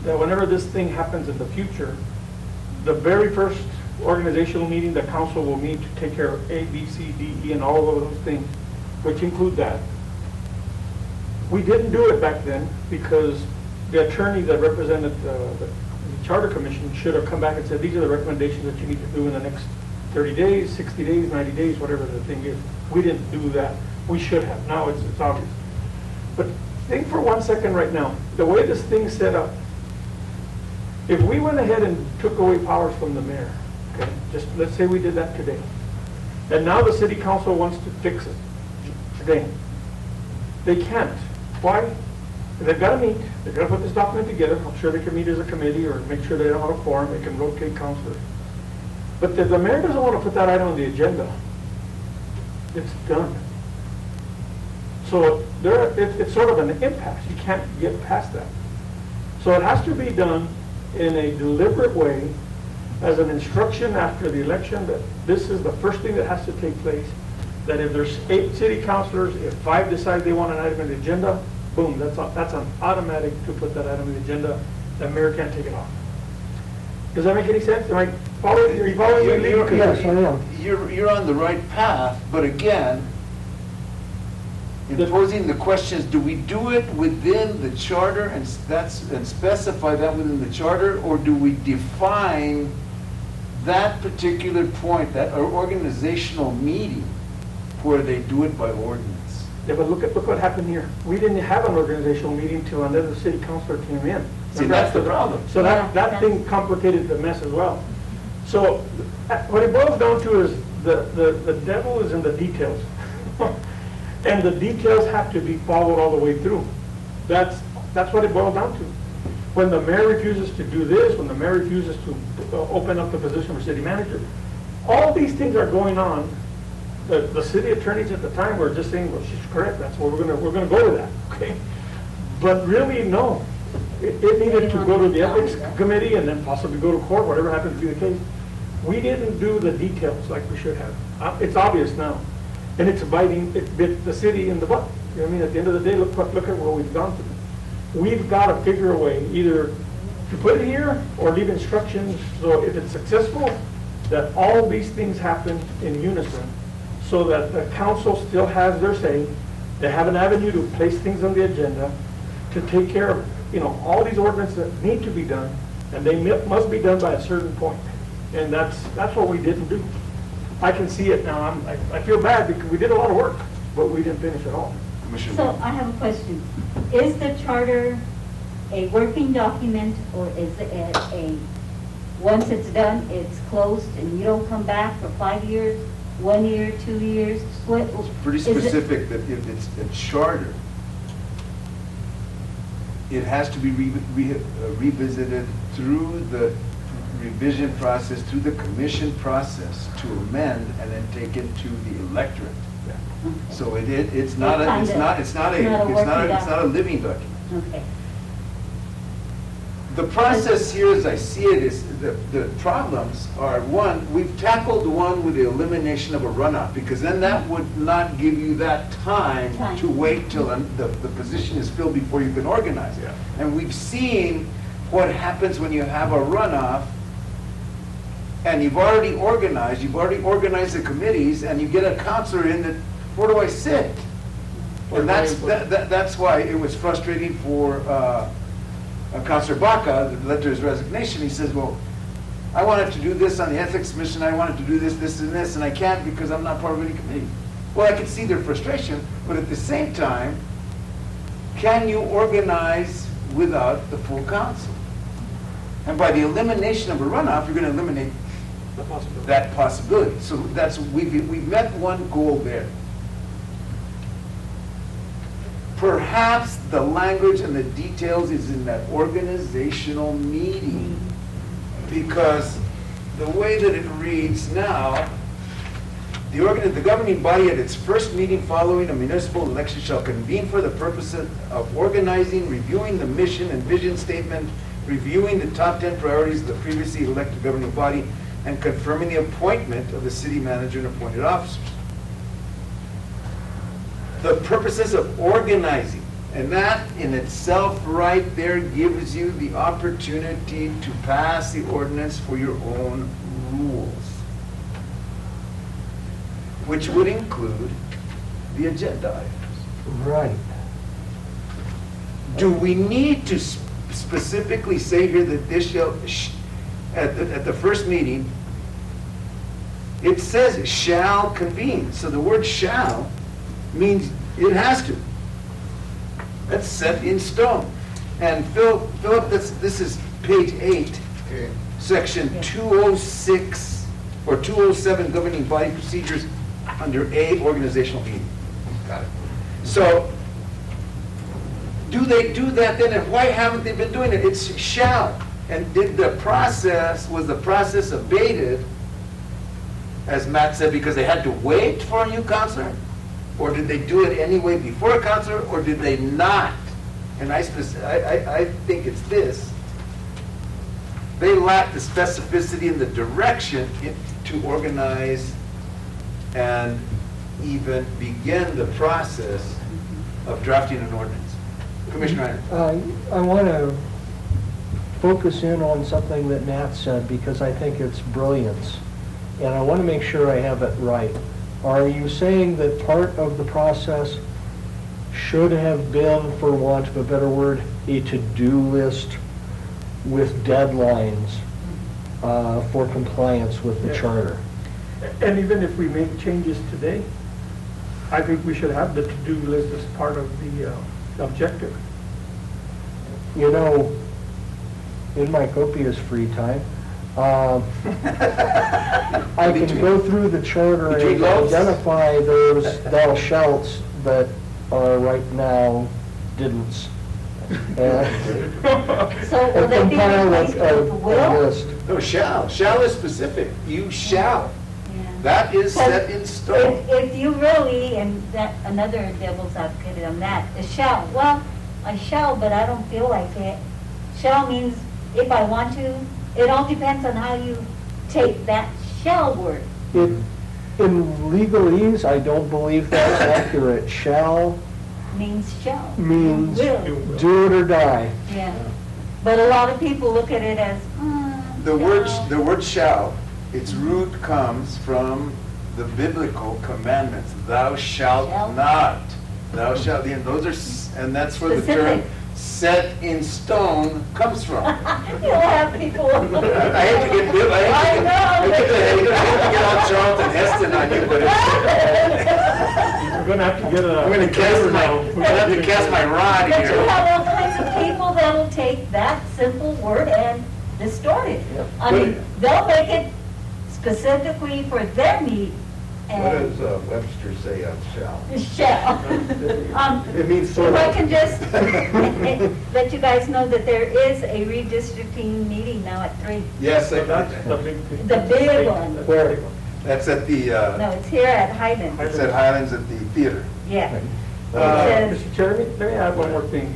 Speaker 6: that whenever this thing happens in the future, the very first organizational meeting, the council will meet to take care of A, B, C, D, E, and all of those things, which include that. We didn't do it back then because the attorney that represented the Charter Commission should have come back and said, these are the recommendations that you need to do in the next 30 days, 60 days, 90 days, whatever the thing is. We didn't do that. We should have. Now it's obvious. But think for 1 second right now, the way this thing's set up, if we went ahead and took away powers from the mayor, okay, just let's say we did that today, and now the city council wants to fix it today, they can't. Why? They've got to meet, they've got to put this document together. I'm sure they can meet as a committee or make sure they don't have a quorum, they can rotate councilors. But the mayor doesn't want to put that item on the agenda. It's done. So it's sort of an impasse. You can't get past that. So it has to be done in a deliberate way as an instruction after the election that this is the first thing that has to take place. That if there's 8 city councilors, if 5 decide they want an item on the agenda, boom, that's an automatic to put that item on the agenda. The mayor can't take it off. Does that make any sense? Are you following me?
Speaker 1: Yes, I am.
Speaker 2: You're on the right path, but again, in posing the questions, do we do it within the charter and specify that within the charter, or do we define that particular point, that our organizational meeting, where they do it by ordinance?
Speaker 6: Yeah, but look what happened here. We didn't have an organizational meeting till another city councilor came in.
Speaker 2: See, that's the problem.
Speaker 6: So that thing complicated the mess as well. So what it boils down to is the devil is in the details. And the details have to be followed all the way through. That's what it boils down to. When the mayor refuses to do this, when the mayor refuses to open up the position for city manager, all these things are going on. The city attorneys at the time were just saying, well, she's correct, that's what we're gonna go with that, okay? But really, no. It needed to go to the ethics committee and then possibly go to court, whatever happens to be the case. We didn't do the details like we should have. It's obvious now. And it's it bit the city in the butt. You know what I mean? At the end of the day, look at what we've gone through. We've got to figure a way, either to put it here or leave instructions, so if it's successful, that all these things happen in unison, so that the council still has their say. They have an avenue to place things on the agenda, to take care of, all these ordinances that need to be done, and they must be done by a certain point. And that's what we didn't do. I can see it now. I feel bad because we did a lot of work, but we didn't finish it all.
Speaker 5: So I have a question. Is the charter a working document, or is it once it's done, it's closed and you don't come back for 5 years, 1 year, 2 years?
Speaker 2: It's pretty specific that if it's a charter, it has to be revisited through the revision process, through the commission process to amend and then take it to the electorate. So it's not a living document.
Speaker 5: Okay.
Speaker 2: The process here, as I see it, is the problems are, one, we've tackled one with the elimination of a runoff, because then that would not give you that time to wait till the position is filled before you can organize.
Speaker 6: Yeah.
Speaker 2: And we've seen what happens when you have a runoff and you've already organized the committees, and you get a counselor in that, where do I sit? And that's why it was frustrating for Councilor Baca, that led to his resignation. He says, well, I wanted to do this on the Ethics Commission, I wanted to do this, this, and this, and I can't because I'm not part of any committee. Well, I can see their frustration, but at the same time, can you organize without the full council? And by the elimination of a runoff, you're going to eliminate that possibility. So we've met one goal there. Perhaps the language and the details is in that organizational meeting, because the way that it reads now, the governing body at its first meeting following a municipal election shall convene for the purpose of organizing, reviewing the mission and vision statement, reviewing the top 10 priorities of the previously elected governing body, and confirming the appointment of the city manager and appointed officers. The purposes of organizing And that in itself right there gives you the opportunity to pass the ordinance for your own rules, which would include the agenda items.
Speaker 1: Right.
Speaker 2: Do we need to specifically say here that this shall, at the first meeting, it says shall convene. So the word shall means it has to. That's set in stone. And Philip, this is page 8,
Speaker 3: Okay.
Speaker 2: section 206 or 207 governing body procedures under A, organizational meeting.
Speaker 3: Got it.
Speaker 2: So, do they do that then, and why haven't they been doing it? It's shall. And was the process abated, as Matt said, because they had to wait for a new counselor? Or did they do it anyway before a counselor, or did they not? And I think it's this. They lack the specificity and the direction to organize and even begin the process of drafting an ordinance. Commissioner Reiner.
Speaker 1: I want to focus in on something that Nat said because I think it's brilliance. And I want to make sure I have it right. Are you saying that part of the process should have been, for want of a better word, a to-do list with deadlines for compliance with the
Speaker 6: Yeah.
Speaker 1: charter?
Speaker 6: And even if we make changes today, I think we should have the to-do list as part of the objective.
Speaker 1: You know, in my copious free time, I can go through the charter
Speaker 2: Between
Speaker 1: and
Speaker 2: loads?
Speaker 1: identify those thou shalts that are right now didn'ts. And
Speaker 5: So will they be
Speaker 1: compile
Speaker 5: replaced with
Speaker 1: a
Speaker 5: will?
Speaker 1: list.
Speaker 2: No, shall. Shall is specific. You shall.
Speaker 5: Yeah.
Speaker 2: That is set in stone.
Speaker 5: If you really, and that, another devil's advocate on that, is shall. Well, I shall, but I don't feel like it. Shall means if I want to. It all depends on how you take that shall word.
Speaker 1: In legalese, I don't believe that's accurate. Shall
Speaker 5: Means shall.
Speaker 1: means
Speaker 5: Will.
Speaker 1: do it or die.
Speaker 5: Yeah. But a lot of people look at it as,
Speaker 2: The
Speaker 5: no.
Speaker 2: word shall, its root comes from the biblical commandments. Thou shalt
Speaker 5: Shalt.
Speaker 2: not. Thou shalt, and those are, and that's where the term
Speaker 5: Specific.
Speaker 2: set in stone comes from.
Speaker 5: You'll have people.
Speaker 2: I hate to get Bill, I hate to get all Charlton Heston on you, but
Speaker 6: We're gonna have to get a.
Speaker 2: I'm gonna cast my rod
Speaker 5: But you
Speaker 2: here.
Speaker 5: have all kinds of people that'll take that simple word and distort it.
Speaker 1: Yep.
Speaker 5: I mean, they'll make it specifically for their need
Speaker 3: What
Speaker 5: and
Speaker 3: does Webster say on shall?
Speaker 5: shall.
Speaker 3: It means
Speaker 5: If
Speaker 3: sort
Speaker 5: I
Speaker 3: of.
Speaker 5: can just let you guys know that there is a redistricting meeting now at 3.
Speaker 2: Yes,
Speaker 6: So that's the big.
Speaker 5: The big one.
Speaker 6: That's the big one.
Speaker 2: that's at the,
Speaker 5: No, it's here at Highland.
Speaker 2: it's at Highlands at the theater.
Speaker 5: Yeah.
Speaker 6: Mr. Chairman, let me add one more thing.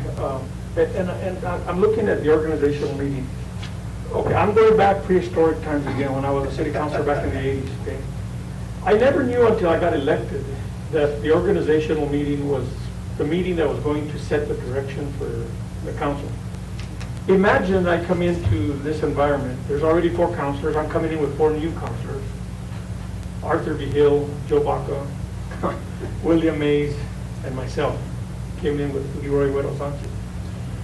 Speaker 6: And I'm looking at the organizational meeting. Okay, I'm going back prehistoric times again, when I was a city councilor back in the 80s, okay? I never knew until I got elected that the organizational meeting was the meeting that was going to set the direction for the council. Imagine I come into this environment, there's already 4 councilors, I'm coming in with 4 new councilors. Arthur V. Hill, Joe Baca, William Mays, and myself came in with Leroy Weddle Sanchez.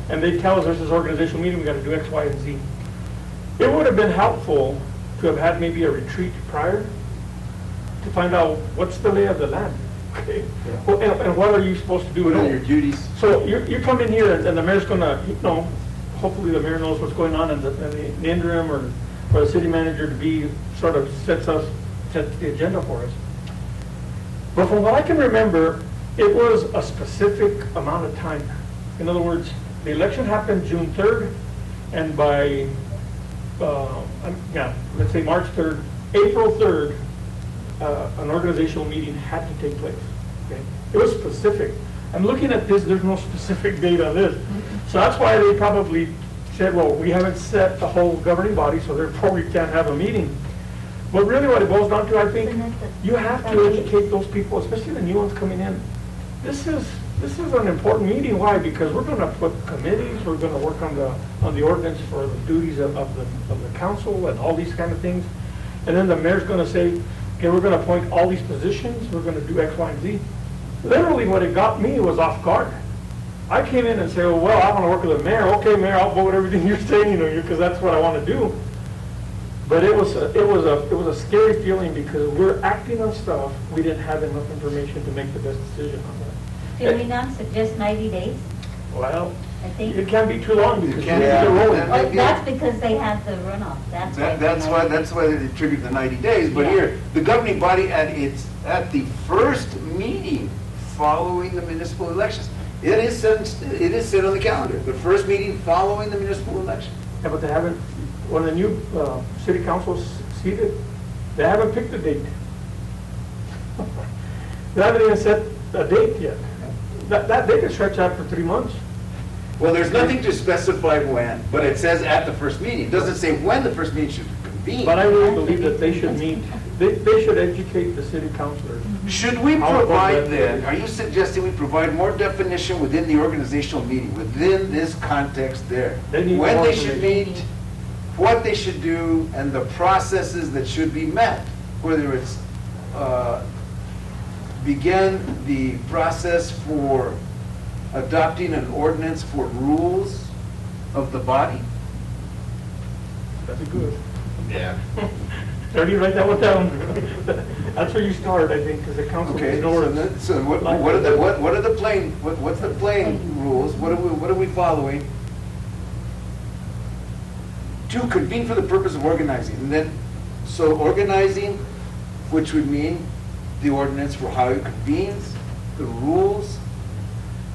Speaker 6: And they tell us there's this organizational meeting, we gotta do X, Y, and Z. It would have been helpful to have had maybe a retreat prior to find out what's the lay of the land. Okay? Well, and what are you supposed to do?
Speaker 2: What are your duties?
Speaker 6: So you come in here and the mayor's gonna, hopefully the mayor knows what's going on in the interim, or for the city manager to be, sort of sets the agenda for us. But from what I can remember, it was a specific amount of time. In other words, the election happened June 3rd, and by, let's say March 3rd, April 3rd, an organizational meeting had to take place. Okay? It was specific. I'm looking at this, there's no specific date on this. So that's why they probably said, well, we haven't set the whole governing body, so therefore we can't have a meeting. But really what it boils down to, I think, you have to educate those people, especially the new ones coming in, This is an important meeting. Why? Because we're gonna put committees, we're gonna work on the ordinance for the duties of the council and all these kind of things. And then the mayor's gonna say, okay, we're gonna appoint all these positions, we're gonna do X, Y, and Z. Literally, what it got me was off guard. I came in and said, well, I wanna work with the mayor. Okay, mayor, I'll vote everything you're saying, because that's what I wanna do. But it was a scary feeling because we're acting on stuff, we didn't have enough information to make the best decision on that.
Speaker 5: Did we not suggest 90 days?
Speaker 6: Well,
Speaker 5: I think.
Speaker 6: it can't be too long because
Speaker 3: can't-
Speaker 6: they're rolling.
Speaker 3: Yeah.
Speaker 5: Oh, that's because they had the runoff, that's why.
Speaker 3: That's why they triggered the 90 days, but
Speaker 5: Yeah.
Speaker 3: here, the governing body at the first meeting following the municipal elections, it is set on the calendar, the first meeting following the municipal election.
Speaker 6: Yeah, but they haven't, when the new city council's seated, they haven't picked a date. They haven't even set a date yet. That date could stretch out for 3 months.
Speaker 3: Well, there's nothing to specify when, but it says at the first meeting. It doesn't say when the first meeting should convene.
Speaker 6: But I really believe that they should meet, they should educate the city councilors.
Speaker 3: Should we
Speaker 6: How about
Speaker 3: provide
Speaker 6: that?
Speaker 3: then, are you suggesting we provide more definition within the organizational meeting, within this context there?
Speaker 6: They need
Speaker 3: When
Speaker 6: more
Speaker 3: they should
Speaker 6: information.
Speaker 3: meet, what they should do, and the processes that should be met, whether it's begin the process for adopting an ordinance for rules of the body?
Speaker 6: That's good.
Speaker 3: Yeah.
Speaker 6: Already write that one down. That's where you start, I think, because the council
Speaker 3: Okay,
Speaker 6: ignores.
Speaker 3: so what are the plain, what's the plain rules? What are we following? To convene for the purpose of organizing, and then, so organizing, which would mean the ordinance for how it convenes, the rules,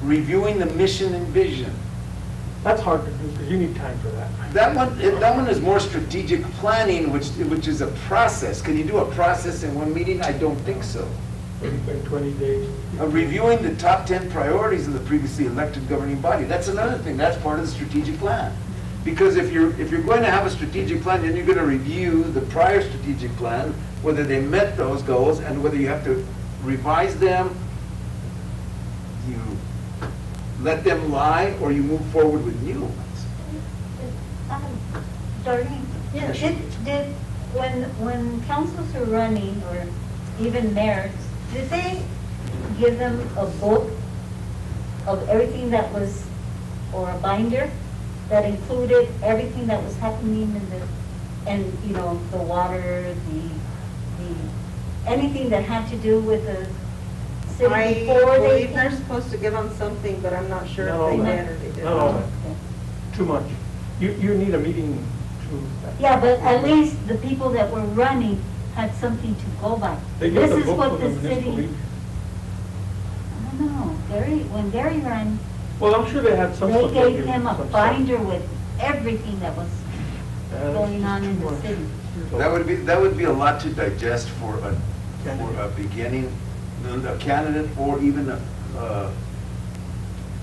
Speaker 3: reviewing the mission and vision.
Speaker 6: That's hard to do because you need time for that.
Speaker 3: That one is more strategic planning, which is a process. Can you do a process in one meeting? I don't think so.
Speaker 6: In 20 days.
Speaker 3: Reviewing the top 10 priorities of the previously elected governing body. That's another thing. That's part of the strategic plan. Because if you're going to have a strategic plan, then you're going to review the prior strategic plan, whether they met those goals and whether you have to revise them, you let them lie, or you move forward with new ones.
Speaker 5: Darlene?
Speaker 4: Yes.
Speaker 5: Did, when councils are running, or even mayors, did they give them a book of everything that was, or a binder that included everything that was happening in the water, anything that had to do with the city
Speaker 4: I
Speaker 5: before they
Speaker 4: believe they're
Speaker 5: came?
Speaker 4: supposed to give them something, but I'm not sure
Speaker 6: No,
Speaker 4: if they
Speaker 6: no.
Speaker 4: did or they didn't.
Speaker 6: No. Too much. You need a meeting to.
Speaker 5: Yeah, but at least the people that were running had something to go by.
Speaker 6: They get
Speaker 5: This
Speaker 6: the
Speaker 5: is
Speaker 6: book
Speaker 5: what
Speaker 6: from
Speaker 5: the
Speaker 6: the municipal
Speaker 5: city,
Speaker 6: league.
Speaker 5: I don't know, when Gary ran,
Speaker 6: Well, I'm sure they had some.
Speaker 5: they
Speaker 6: stuff that
Speaker 5: gave
Speaker 6: give
Speaker 5: him a
Speaker 6: some stuff.
Speaker 5: binder with everything that was
Speaker 6: That's
Speaker 5: going on in
Speaker 6: too
Speaker 5: the
Speaker 6: much.
Speaker 5: city.
Speaker 3: That would be a lot to digest for a beginning, a candidate, or even a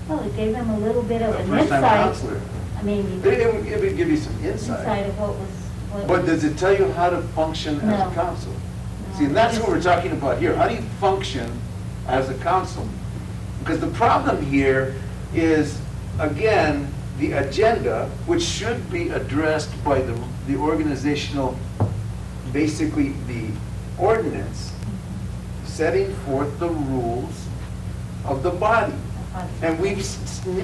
Speaker 5: Well, it gave him a little bit of an
Speaker 3: first-time
Speaker 5: insight.
Speaker 3: counselor.
Speaker 5: I mean,
Speaker 3: It would give you some
Speaker 5: insight
Speaker 3: insight.
Speaker 5: of what was.
Speaker 3: But does it tell you how to function as
Speaker 5: No.
Speaker 3: a council?
Speaker 5: No.
Speaker 3: See, and that's what we're talking about here. How do you function as a council? Because the problem here is, again, the agenda, which should be addressed by the organizational, basically the ordinance, setting forth the rules of the body. And we've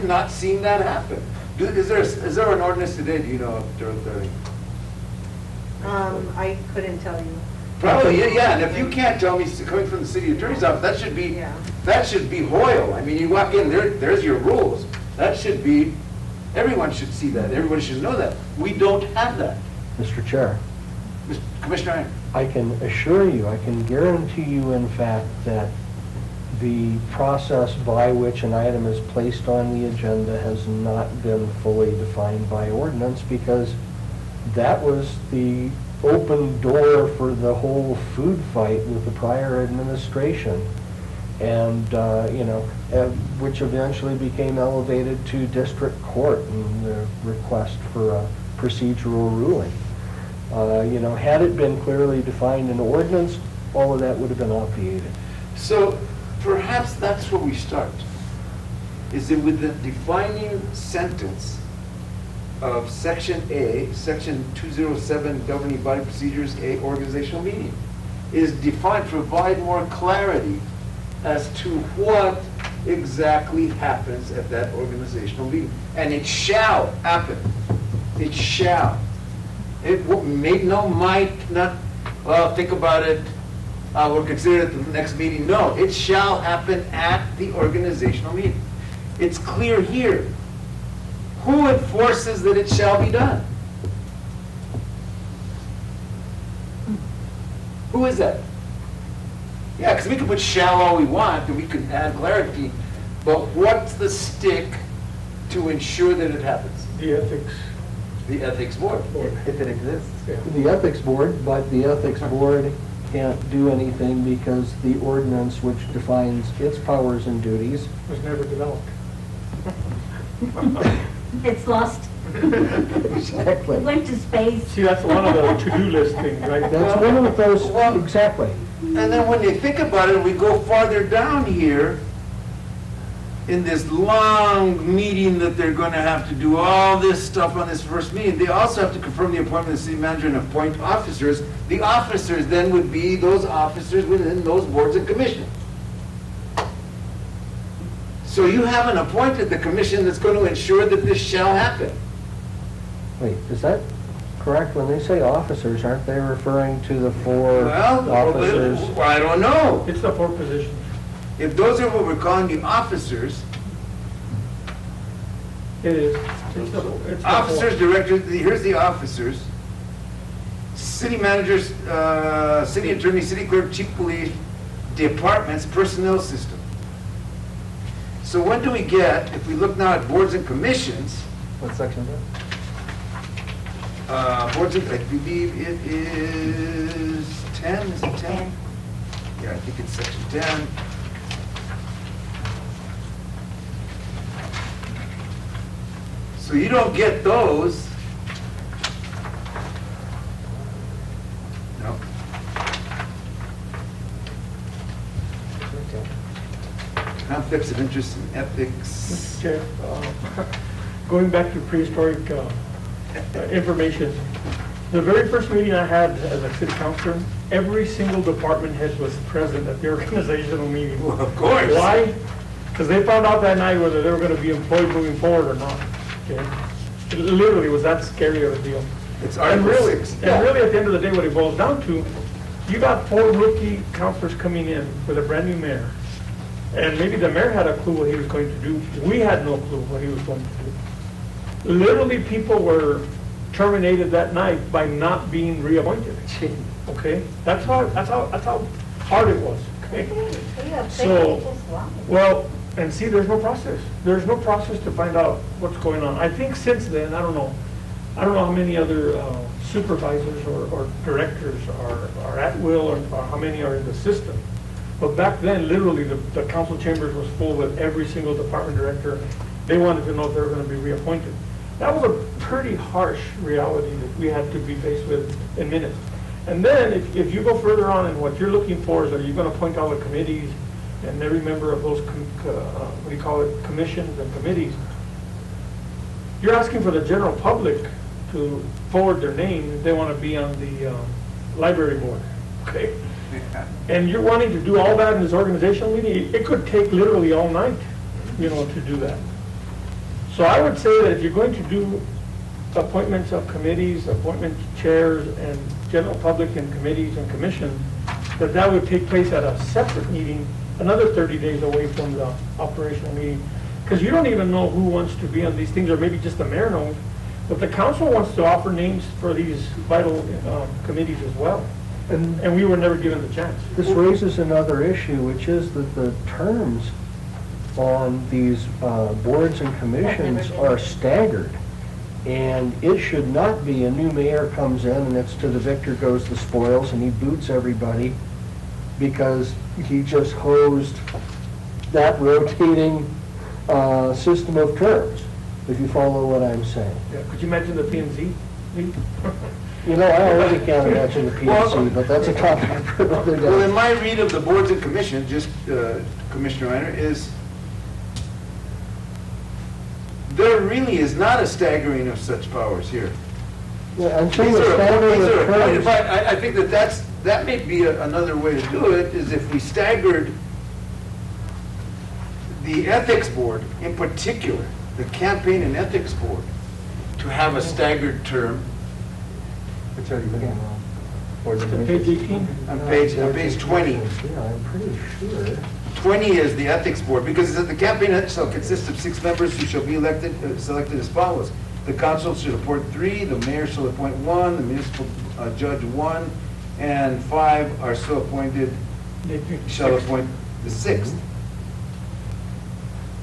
Speaker 3: not seen that happen. Is there an ordinance today, do you know, Dorothy?
Speaker 4: I couldn't tell you.
Speaker 3: Probably, yeah, and if you can't tell me, coming from the city attorney's office,
Speaker 4: Yeah.
Speaker 3: that should be Hoyle. I mean, you walk in, there's your rules. That should be, everyone should see that, everybody should know that. We don't have that.
Speaker 1: Mr. Chair,
Speaker 3: Commissioner Iron.
Speaker 1: I can assure you, I can guarantee you, in fact, that the process by which an item is placed on the agenda has not been fully defined by ordinance, because that was the open door for the whole food fight with the prior administration, and, which eventually became elevated to district court and the request for a procedural ruling. Had it been clearly defined in ordinance, all of that would have been obviated.
Speaker 3: So,
Speaker 2: perhaps that's where we start. Is it with the defining sentence of Section A, Section 207, Governing Body Procedures, A, Organizational Meeting, is defined, provide more clarity as to what exactly happens at that organizational meeting. And it shall happen. It shall. Might not, well, think about it, we'll consider it at the next meeting. No, it shall happen at the organizational meeting. It's clear here. Who enforces that it shall be done? Who is that? Yeah, because we can put shall all we want, and we can add clarity, but what's the stick to ensure that it happens?
Speaker 6: The ethics.
Speaker 2: The ethics board.
Speaker 7: If it exists.
Speaker 6: Yeah.
Speaker 1: The ethics board, but the ethics board can't do anything because the ordinance which defines its powers and duties.
Speaker 6: Was never developed.
Speaker 5: It's lost.
Speaker 1: Exactly.
Speaker 5: It went to space.
Speaker 6: See, that's one of the to-do list things, right?
Speaker 1: That's one of those, exactly.
Speaker 2: And then when they think about it, we go farther down here in this long meeting that they're going to have to do all this stuff on this first meeting. They also have to confirm the appointment of the city manager and appoint officers. The officers then would be those officers within those boards and commissions. So you haven't appointed the commission that's going to ensure that this shall happen.
Speaker 1: Wait, is that correct? When they say officers, aren't they referring to the four
Speaker 2: Well,
Speaker 1: officers?
Speaker 2: I don't know.
Speaker 6: It's the four positions.
Speaker 2: If those are what we're calling the officers,
Speaker 6: It is. It's the four.
Speaker 2: officers, directors, here's the officers. City managers, city attorney, city clerk, chief police, departments, personnel system. So when do we get, if we look now at boards and commissions,
Speaker 7: What section is
Speaker 2: boards and, I believe it is 10, is it 10? Yeah, I think it's section 10. So you don't get those. No. Conflicts of interest and ethics.
Speaker 6: Mr. Chair, going back to prehistoric information, the very first meeting I had as a city councilor, every single department head was present at the organizational meeting.
Speaker 2: Well, of course.
Speaker 6: Why? Because they found out that night whether they were going to be employed moving forward or not. Okay? It literally was that scary of a deal.
Speaker 2: It's
Speaker 6: And
Speaker 2: Article
Speaker 6: really,
Speaker 2: 6.
Speaker 6: and really, at the end of the day, what it boils down to, you got 4 rookie councilors coming in with a brand new mayor. And maybe the mayor had a clue what he was going to do. We had no clue what he was going to do. Literally, people were terminated that night by not being reappointed. Okay? That's how hard it was. Okay? So, well, and see, there's no process. There's no process to find out what's going on. I think since then, I don't know how many other supervisors or directors are at will or how many are in the system. But back then, literally, the council chambers was full with every single department director. They wanted to know if they were going to be reappointed. That was a pretty harsh reality that we had to be faced with in minutes. And then, if you go further on and what you're looking for is, are you going to appoint all the committees and every member of those, commissions and committees, you're asking for the general public to forward their name if they want to be on the library board, okay? And you're wanting to do all that in this organizational meeting, it could take literally all night, to do that. So I would say that if you're going to do appointments of committees, appointment chairs, and general public and committees and commissions, that would take place at a separate meeting, another 30 days away from the operational meeting. Because you don't even know who wants to be on these things, or maybe just the mayor knows. But the council wants to offer names for these vital committees as well. And we were never given the chance.
Speaker 1: This raises another issue, which is that the terms on these boards and commissions are staggered. And it should not be a new mayor comes in and it's to the victor goes the spoils and he boots everybody because he just hosed that rotating system of terms, if you follow what I'm saying.
Speaker 6: Yeah, could you imagine the P&Z?
Speaker 1: I already can't imagine the PNC, but that's a topic for another
Speaker 2: Well, in
Speaker 1: day.
Speaker 2: my read of the boards and commissions, just Commissioner Reiner, is there really is not a staggering of such powers here.
Speaker 1: Yeah, I'm saying
Speaker 2: These
Speaker 1: the
Speaker 2: are
Speaker 1: staggering of
Speaker 2: appointed,
Speaker 1: terms.
Speaker 2: but I think that may be another way to do it, is if we staggered the ethics board, in particular, the campaign and ethics board, to have a staggered term.
Speaker 7: Which are you looking at? Or the
Speaker 6: Page
Speaker 7: commission?
Speaker 6: 18?
Speaker 2: On page 20.
Speaker 1: Yeah, I'm pretty sure.
Speaker 2: 20 is the ethics board, because it says the campaign shall consist of 6 members who shall be elected, selected as follows. The council should appoint 3, the mayor shall appoint 1, the municipal judge 1, and 5 are so appointed, shall appoint the 6th.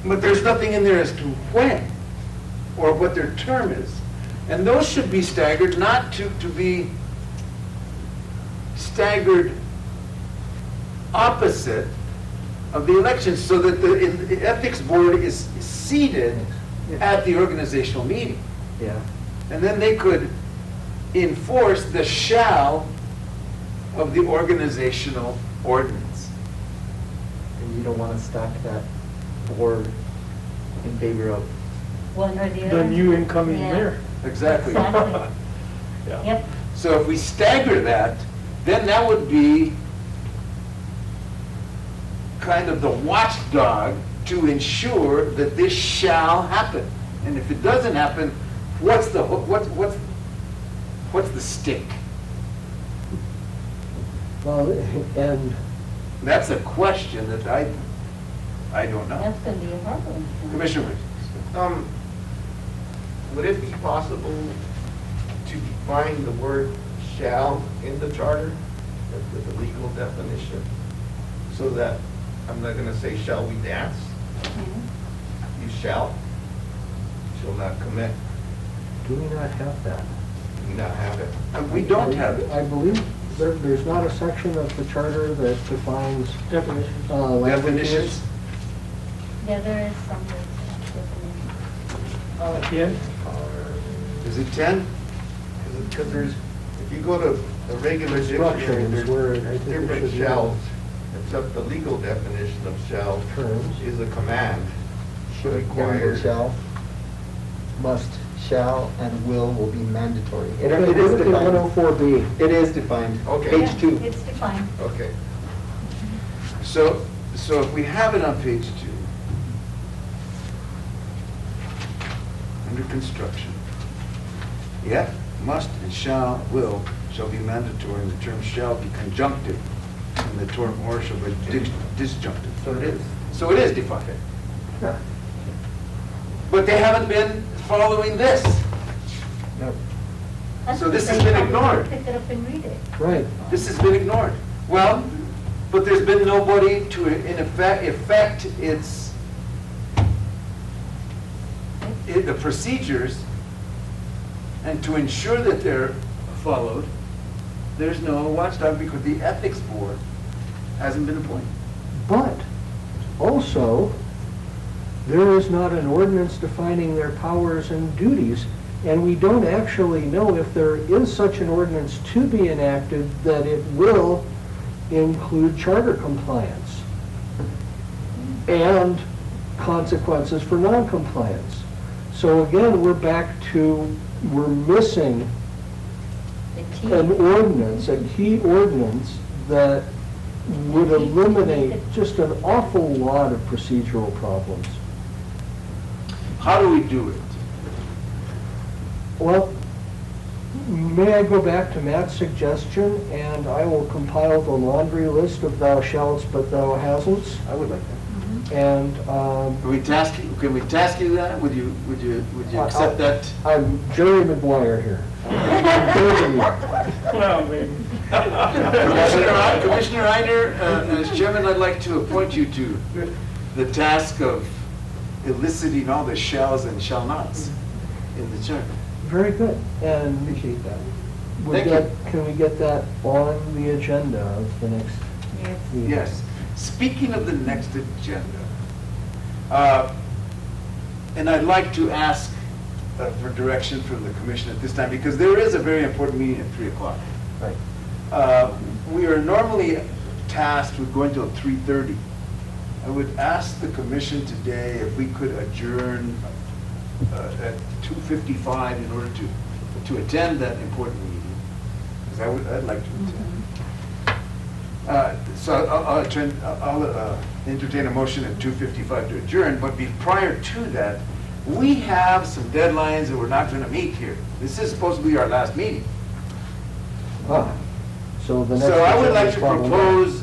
Speaker 2: But there's nothing in there as to when, or what their term is. And those should be staggered, not to be staggered opposite of the elections, so that the ethics board is seated at the organizational meeting.
Speaker 7: Yeah.
Speaker 2: And then they could enforce the shall of the organizational ordinance.
Speaker 7: And you don't want to stack that board in favor of.
Speaker 5: One or the
Speaker 6: The
Speaker 5: other.
Speaker 6: new incoming
Speaker 5: Yeah.
Speaker 6: mayor.
Speaker 2: Exactly.
Speaker 5: Exactly.
Speaker 6: Yeah.
Speaker 5: Yep.
Speaker 2: So if we stagger that, then that would be kind of the watchdog to ensure that this shall happen. And if it doesn't happen, what's the stick?
Speaker 1: Well, and
Speaker 2: That's a question that I don't know.
Speaker 5: That's gonna be a hard one.
Speaker 2: Commissioner Richards.
Speaker 3: Would it be possible to define the word shall in the charter with the legal definition? So that, I'm not gonna say shall we dance,
Speaker 5: Mhm.
Speaker 3: you shall not commit,
Speaker 1: do we not have that?
Speaker 3: do not have it.
Speaker 2: We don't have it.
Speaker 1: I believe there's not a section of the charter that defines
Speaker 6: Definitions.
Speaker 1: languages.
Speaker 2: Definitions?
Speaker 5: Yeah, there is some. Definition.
Speaker 6: Again,
Speaker 2: Is it 10?
Speaker 3: Because there's, if you go to a regular dictionary,
Speaker 1: Instructions where I
Speaker 3: there's
Speaker 1: think we
Speaker 3: different
Speaker 1: should
Speaker 3: shalls, except the legal definition of shall
Speaker 1: Terms.
Speaker 3: is a command.
Speaker 7: Should,
Speaker 3: Required.
Speaker 7: shall, must, shall, and will be mandatory. It
Speaker 1: It
Speaker 7: is
Speaker 1: is in
Speaker 7: defined.
Speaker 1: 104B.
Speaker 7: It is defined.
Speaker 3: Okay.
Speaker 7: Page
Speaker 5: Yeah,
Speaker 7: 2.
Speaker 5: It's defined.
Speaker 3: Okay.
Speaker 2: So if we have it on page 2, under construction, yeah, must and shall shall be mandatory, and the term shall be conjunctive, and the term or shall be disjunctive. So it is defined.
Speaker 1: Yeah.
Speaker 2: But they haven't been following this.
Speaker 7: Nope.
Speaker 5: That's
Speaker 2: So
Speaker 5: what
Speaker 2: this
Speaker 5: they
Speaker 2: has been
Speaker 5: probably
Speaker 2: ignored.
Speaker 5: Pick it up and read it.
Speaker 1: Right.
Speaker 2: This has been ignored. Well, but there's been nobody to, in effect the procedures, and to ensure that they're followed, there's no watchdog because the ethics board hasn't been appointed.
Speaker 1: But also, there is not an ordinance defining their powers and duties, and we don't actually know if there is such an ordinance to be enacted that it will include charter compliance and consequences for noncompliance. So again, we're missing
Speaker 5: The key.
Speaker 1: an ordinance, a key ordinance that would eliminate just an awful lot of procedural problems.
Speaker 2: How do we do it?
Speaker 1: Well, may I go back to Matt's suggestion, and I will compile the laundry list of thou shalt but thou hasn'ts,
Speaker 2: I would like that.
Speaker 1: and
Speaker 2: Can we task you that? Would you accept that?
Speaker 1: I'm Jerry Maguire here. I'm begging you.
Speaker 6: well, maybe.
Speaker 2: Commissioner Reiner, as chairman, I'd like to appoint you to the task of eliciting all the shalls and shall nots in the charter.
Speaker 1: Very good, and
Speaker 7: Appreciate that.
Speaker 1: can we get that on the agenda of the next
Speaker 5: Yes.
Speaker 1: meeting?
Speaker 2: Yes. Speaking of the next agenda, and I'd like to ask for direction from the commission at this time, because there is a very important meeting at 3 o'clock.
Speaker 7: Right.
Speaker 2: We are normally tasked with going till 3:30. I would ask the commission today if we could adjourn at 2:55 in order to attend that important meeting, because I'd like to attend. So I'll entertain a motion at 2:55 to adjourn, but prior to that, we have some deadlines that we're not going to meet here. This is supposed to be our last meeting.
Speaker 1: So the next.
Speaker 2: So I would like to
Speaker 1: agenda is
Speaker 2: propose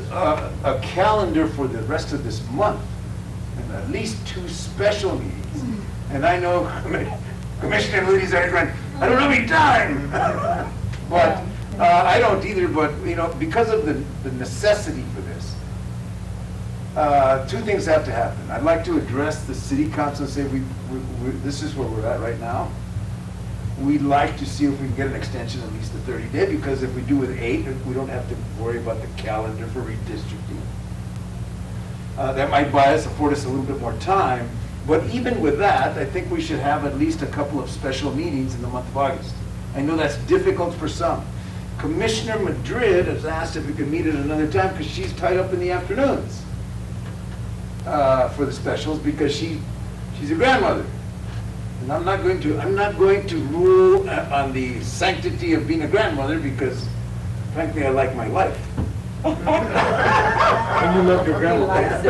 Speaker 2: a calendar for the rest of this month, and at least 2 special meetings. And I know Commissioner Moody's already going, I don't have any time. But I don't either, but, you know, because of the necessity for this, 2 things have to happen. I'd like to address the city council and say, this is where we're at right now. We'd like to see if we can get an extension at least to 30-day, because if we do with 8, we don't have to worry about the calendar for redistricting. That might afford us a little bit more time, but even with that, I think we should have at least a couple of special meetings in the month of August. I know that's difficult for some. Commissioner Madrid has asked if we could meet at another time because she's tied up in the afternoons for the specials, because she's a grandmother. And I'm not going to rule on the sanctity of being a grandmother, because frankly, I like my life.
Speaker 6: And you love your grandma.
Speaker 2: No,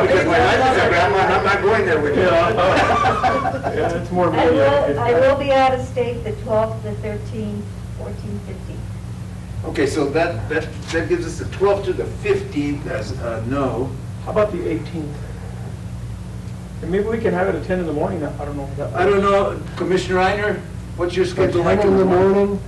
Speaker 2: because my wife is a grandma, and I'm not going there with you.
Speaker 6: Yeah, it's more.
Speaker 5: I will be out of state the 12th, the 13th, 14th, 15th.
Speaker 2: Okay, so that gives us the 12th to the 15th as a no.
Speaker 6: How about the 18th? And maybe we can have it at 10 in the morning, I don't know.
Speaker 2: I don't know, Commissioner Reiner, what's your
Speaker 1: At
Speaker 2: schedule like
Speaker 1: 10 in the morning,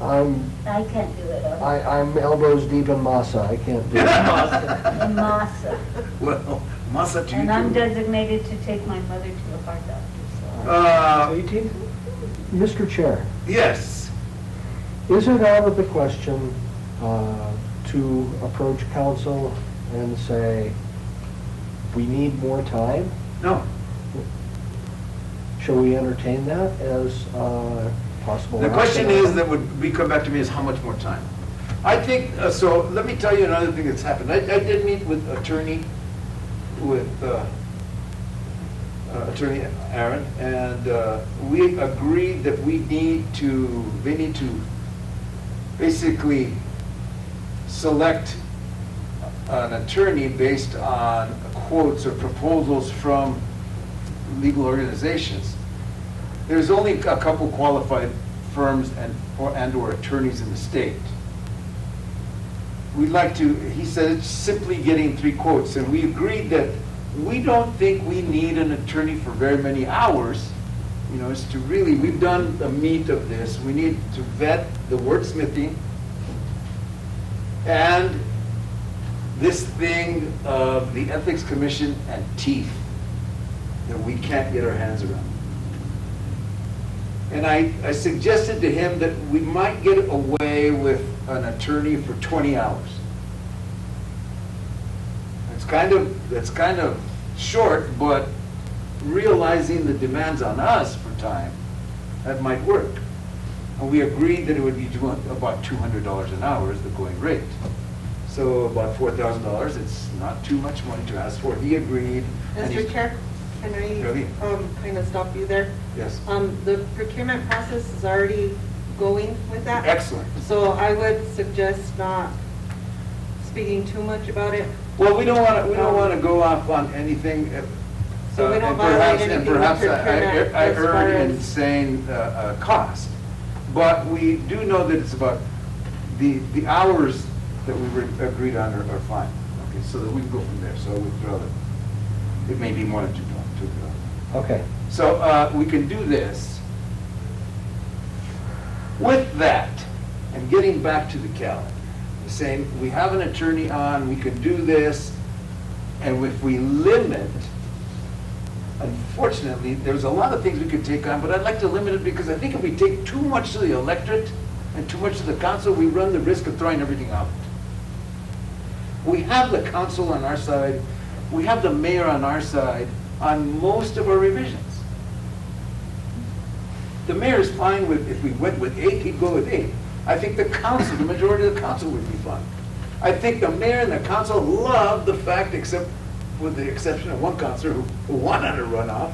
Speaker 1: I'm
Speaker 5: I can't do it.
Speaker 1: I'm elbows deep in masa. I can't do it.
Speaker 5: In Massa.
Speaker 2: Well, masa to you
Speaker 5: And I'm
Speaker 2: too.
Speaker 5: designated to take my mother to a heart doctor, so.
Speaker 6: 18th?
Speaker 1: Mr. Chair,
Speaker 2: Yes.
Speaker 1: is it out of the question to approach council and say, we need more time?
Speaker 2: No.
Speaker 1: Shall we entertain that as possible?
Speaker 2: The question
Speaker 1: action?
Speaker 2: is, that would be come back to me, is how much more time? I think, so let me tell you another thing that's happened. I did meet with Attorney Aaron, and we agreed that they need to basically select an attorney based on quotes or proposals from legal organizations. There's only a couple qualified firms and/or attorneys in the state. We'd like to, he said, it's simply getting 3 quotes, and we agreed that we don't think we need an attorney for very many hours. You know, it's to really, we've done the meat of this. We need to vet the wordsmithing and this thing of the Ethics Commission and teeth that we can't get our hands around. And I suggested to him that we might get away with an attorney for 20 hours. That's kind of short, but realizing the demands on us for time, that might work. And we agreed that it would be about $200 an hour is the going rate. So about $4,000, it's not too much money to ask for. He agreed. and
Speaker 4: Mr.
Speaker 2: he's-
Speaker 4: Chair, can
Speaker 2: Really?
Speaker 4: I kind of stop you there?
Speaker 2: Yes.
Speaker 4: The procurement process is already going with that.
Speaker 2: Excellent.
Speaker 4: So I would suggest not speaking too much about it.
Speaker 2: Well, we don't want to go off on anything.
Speaker 4: So we don't
Speaker 2: and
Speaker 4: violate
Speaker 2: perhaps-
Speaker 4: anything
Speaker 2: And
Speaker 4: with
Speaker 2: perhaps
Speaker 4: procurement
Speaker 2: I
Speaker 4: as far
Speaker 2: erred in
Speaker 4: as-
Speaker 2: saying cost. But we do know that it's about, the hours that we agreed on are fine. Okay, so that we can go from there. So I withdraw that. It may be more than $2.
Speaker 1: Okay.
Speaker 2: So we can do this. With that, and getting back to the calendar, saying we have an attorney on, we can do this, and if we limit, unfortunately, there's a lot of things we could take on, but I'd like to limit it because I think if we take too much to the electorate and too much to the council, we run the risk of throwing everything out. We have the council on our side, we have the mayor on our side on most of our revisions. The mayor's fine with, if we went with 8, he'd go with 8. I think the council, the majority of the council would be fine. I think the mayor and the council love the fact, except with the exception of one councilor who wanted to run off,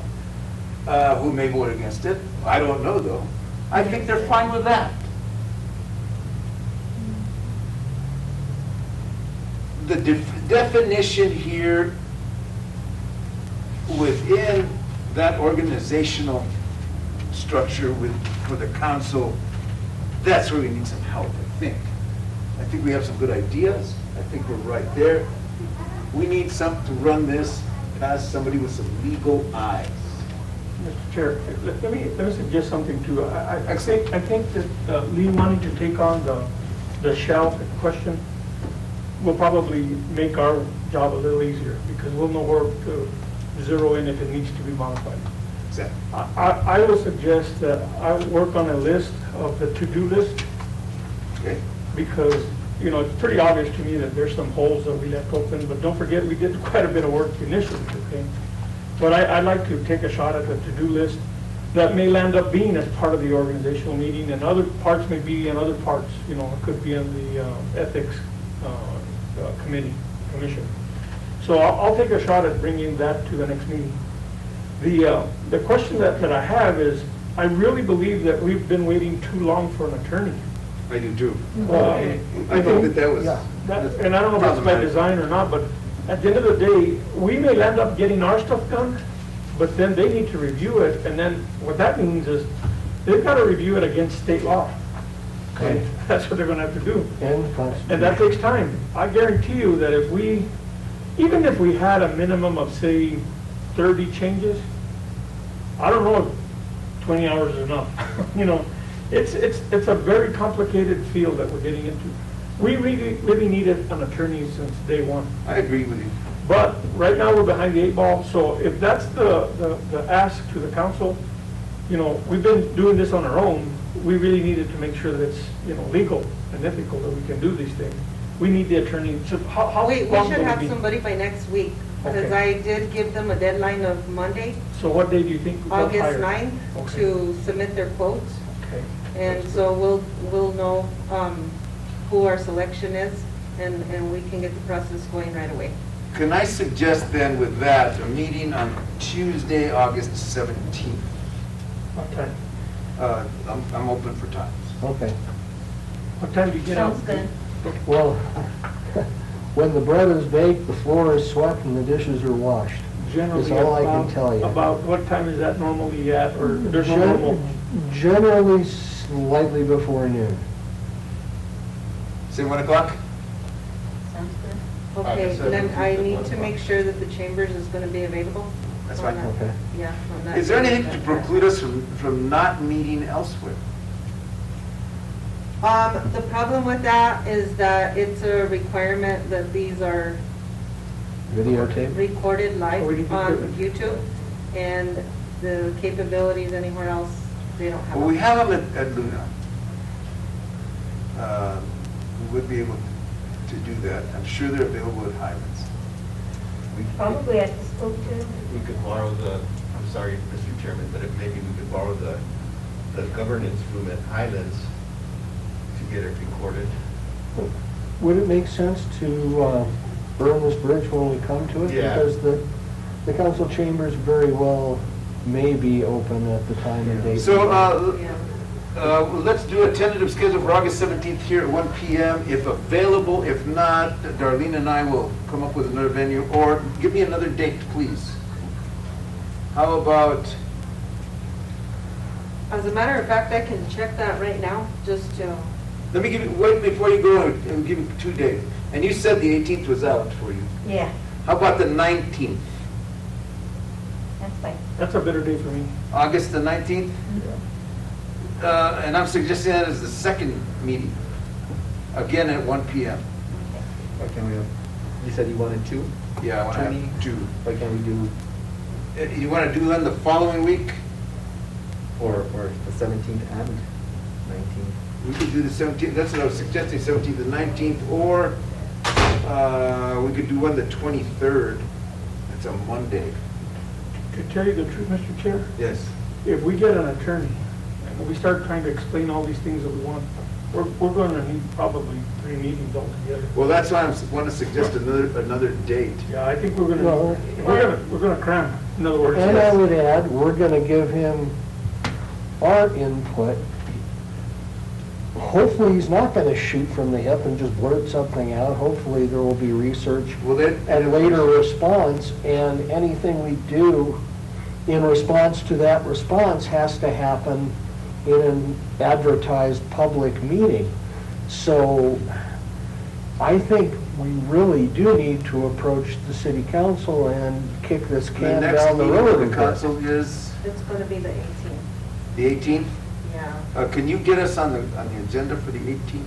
Speaker 2: who may vote against it. I don't know, though. I think they're fine with that. The definition here within that organizational structure for the council, that's where we need some help, I think. I think we have some good ideas. I think we're right there. We need to run this past somebody with some legal eyes.
Speaker 6: Mr. Chair, let me suggest something too. I think that Lee wanting to take on the shall question will probably make our job a little easier, because we'll know where to zero in if it needs to be modified.
Speaker 2: Exactly.
Speaker 6: I will suggest that I work on a list of the to-do list,
Speaker 2: Okay?
Speaker 6: because, you know, it's pretty obvious to me that there's some holes that we left open, but don't forget, we did quite a bit of work initially, okay? But I'd like to take a shot at the to-do list that may land up being as part of the organizational meeting, and other parts may be in other parts, you know, it could be in the ethics commission. So I'll take a shot at bringing that to the next meeting. The question that I have is, I really believe that we've been waiting too long for an attorney.
Speaker 2: I do too.
Speaker 6: I
Speaker 2: I think that was.
Speaker 1: Yeah.
Speaker 6: And I don't know if that's by design or not, but at the end of the day, we may end up getting our stuff done, but then they need to review it, and then what that means is, they've got to review it against state law. Okay, that's what they're gonna have to do. And that takes time. I guarantee you that even if we had a minimum of, say, 30 changes, I don't know if 20 hours is enough. You know, it's a very complicated field that we're getting into. We really needed an attorney since day one.
Speaker 2: I agree with you.
Speaker 6: But right now, we're behind the 8 ball, so if that's the ask to the council, you know, we've been doing this on our own. We really needed to make sure that it's, you know, legal and ethical that we can do these things. We need the attorney. So how
Speaker 4: We
Speaker 6: long
Speaker 4: should
Speaker 6: will it
Speaker 4: have
Speaker 6: be?
Speaker 4: somebody by next week, because
Speaker 6: Okay.
Speaker 4: I did give them a deadline of Monday,
Speaker 6: So what day do you think? they'll
Speaker 4: August
Speaker 6: hire?
Speaker 4: 9th,
Speaker 6: Okay.
Speaker 4: to submit their quotes.
Speaker 6: Okay.
Speaker 4: And so we'll know who our selection is, and we can get the process going right away.
Speaker 2: Can I suggest then with that, a meeting on Tuesday, August 17th?
Speaker 6: What time?
Speaker 2: I'm open for times.
Speaker 1: Okay.
Speaker 6: What time do you get out?
Speaker 5: Sounds good.
Speaker 1: Well, when the bread is baked, the floor is swept, and the dishes are washed.
Speaker 6: Generally
Speaker 1: That's all I can
Speaker 6: about-
Speaker 1: tell you.
Speaker 6: About what time is that normally at, or there's no
Speaker 1: Gen-
Speaker 6: normal?
Speaker 1: Generally slightly before noon.
Speaker 2: Say 1 o'clock?
Speaker 5: Sounds good.
Speaker 4: Okay,
Speaker 3: August
Speaker 4: then
Speaker 3: 17th
Speaker 4: I
Speaker 3: at
Speaker 4: need
Speaker 3: 1
Speaker 4: to
Speaker 3: o'clock.
Speaker 4: make sure that the chambers is gonna be available.
Speaker 2: That's
Speaker 4: on
Speaker 2: fine.
Speaker 4: that.
Speaker 1: Okay.
Speaker 4: Yeah. on that
Speaker 2: Is there
Speaker 4: day.
Speaker 2: anything to preclude us from not meeting elsewhere?
Speaker 4: The problem with that is that it's a requirement that these are
Speaker 1: Videotape?
Speaker 4: recorded
Speaker 6: Oh, we need
Speaker 4: live
Speaker 6: to
Speaker 4: on
Speaker 6: do it.
Speaker 4: YouTube, and the capabilities anywhere else, they don't have.
Speaker 2: Well, we have them at Luna. We would be able to do that. I'm sure they're available at Highlands.
Speaker 5: Probably at the school too.
Speaker 3: We could borrow I'm sorry, Mr. Chairman, but maybe we could borrow the governance room at Highlands to get it recorded.
Speaker 1: Would it make sense to burn this bridge when we come to it?
Speaker 3: Yeah.
Speaker 1: Because the council chambers very well may be open at the time and date.
Speaker 2: So,
Speaker 4: Yeah.
Speaker 2: let's do a tentative schedule for August 17th here at 1 PM, if available. If not, Darlene and I will come up with another venue, or give me another date, please. How about,
Speaker 4: As a matter of fact, I can check that right now, just to,
Speaker 2: let me give you, wait, before you go, I'll give you 2 days. And you said the 18th was out for you.
Speaker 5: Yeah,
Speaker 2: How about the 19th?
Speaker 5: that's fine.
Speaker 6: That's a better day for me.
Speaker 2: August the 19th? And I'm suggesting that as the second meeting, again at 1 PM.
Speaker 7: Why can't we have, you said you wanted 2?
Speaker 2: Yeah, I want to
Speaker 7: Two
Speaker 2: have
Speaker 7: meetings?
Speaker 2: 2.
Speaker 7: Why can't we do,
Speaker 2: You want to do them the following week?
Speaker 7: or the 17th and 19th?
Speaker 2: We could do the 17th, that's what I was suggesting, 17th and 19th, or we could do one the 23rd. That's a Monday.
Speaker 6: To tell you the truth, Mr. Chair,
Speaker 2: Yes.
Speaker 6: if we get an attorney, and we start trying to explain all these things that we want, We're gonna need probably 3 meetings altogether.
Speaker 2: Well, that's why I want to suggest another date.
Speaker 6: Yeah, I think
Speaker 1: Well-
Speaker 6: we're gonna cram, in other words.
Speaker 1: And I
Speaker 6: yes.
Speaker 1: would add, we're gonna give him our input. Hopefully, he's not gonna shoot from the hip and just blurt something out. Hopefully, there will be research
Speaker 2: Well, then.
Speaker 1: and later response, and anything we do in response to that response has to happen in an advertised public meeting. So I think we really do need to approach the city council and kick this
Speaker 2: The
Speaker 1: can
Speaker 2: next
Speaker 1: down the
Speaker 2: meeting
Speaker 1: road
Speaker 2: of
Speaker 1: a
Speaker 2: the
Speaker 1: bit.
Speaker 2: council is
Speaker 4: It's gonna be the 18th,
Speaker 2: the 18th?
Speaker 4: yeah.
Speaker 2: Can you get us on the agenda for the 18th?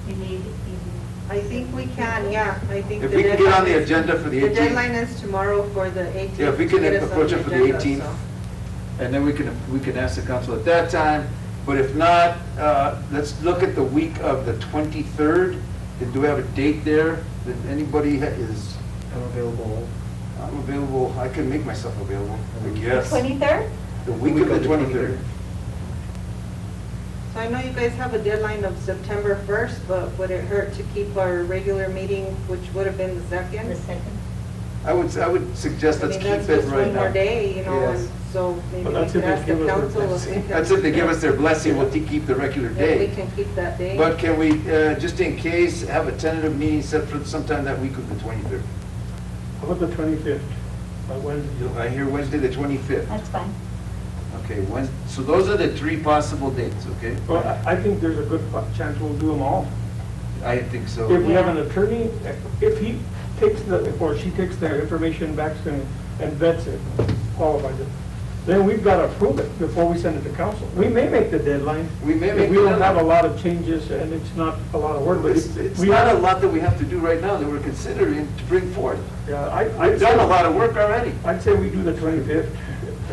Speaker 5: You need,
Speaker 4: I think we can, yeah, I think.
Speaker 2: If
Speaker 4: the
Speaker 2: we can get on
Speaker 4: deadline
Speaker 2: the
Speaker 4: is-
Speaker 2: agenda for the
Speaker 4: The
Speaker 2: 18th?
Speaker 4: deadline is tomorrow for the 18th.
Speaker 2: Yeah, if we
Speaker 4: to
Speaker 2: can
Speaker 4: get us on
Speaker 2: approach it for the
Speaker 4: agenda,
Speaker 2: 18th.
Speaker 4: so.
Speaker 2: And then we can ask the council at that time, but if not, let's look at the week of the 23rd. And do we have a date there that anybody is,
Speaker 7: I'm available.
Speaker 2: I'm available, I can make myself available, I
Speaker 5: the
Speaker 2: guess.
Speaker 5: 23rd?
Speaker 2: The week of the 23rd.
Speaker 4: So I know you guys have a deadline of September 1st, but would it hurt to keep our regular meeting, which would have been the 2nd?
Speaker 5: The 2nd?
Speaker 2: I would suggest
Speaker 4: I
Speaker 2: let's
Speaker 4: mean,
Speaker 2: keep
Speaker 4: that's
Speaker 2: it
Speaker 4: just
Speaker 2: right
Speaker 4: one more
Speaker 2: now.
Speaker 4: day, you know,
Speaker 2: Yes.
Speaker 4: and so maybe
Speaker 6: But
Speaker 4: we
Speaker 6: that's
Speaker 4: could
Speaker 6: if they
Speaker 4: ask the
Speaker 6: give us their
Speaker 4: council if we
Speaker 6: blessing.
Speaker 4: can.
Speaker 2: That's if they give us their blessing, we'll keep the regular
Speaker 4: If we
Speaker 2: day.
Speaker 4: can keep that day.
Speaker 2: But can we, just in case, have a tentative meeting set for sometime that week of the 23rd?
Speaker 6: How about the 25th, Wednesday?
Speaker 2: I hear Wednesday, the 25th.
Speaker 5: That's fine.
Speaker 2: Okay, so those are the 3 possible dates, okay?
Speaker 6: Well, I think there's a good chance we'll do them all.
Speaker 2: I think so.
Speaker 6: If we have an
Speaker 5: Yeah.
Speaker 6: attorney, if he takes or she takes their information back to him and vets it, qualifies it, then we've got to approve it before we send it to council. We may make the deadline.
Speaker 2: We may make
Speaker 6: If we
Speaker 2: the
Speaker 6: don't have a
Speaker 2: deadline.
Speaker 6: lot of changes and it's not a lot of work, but
Speaker 2: It's
Speaker 6: we
Speaker 2: not a
Speaker 6: have,
Speaker 2: lot that we have to do right now that we're considering to bring forth.
Speaker 6: yeah,
Speaker 2: We've done a lot of work already.
Speaker 6: I'd say we do the 25th.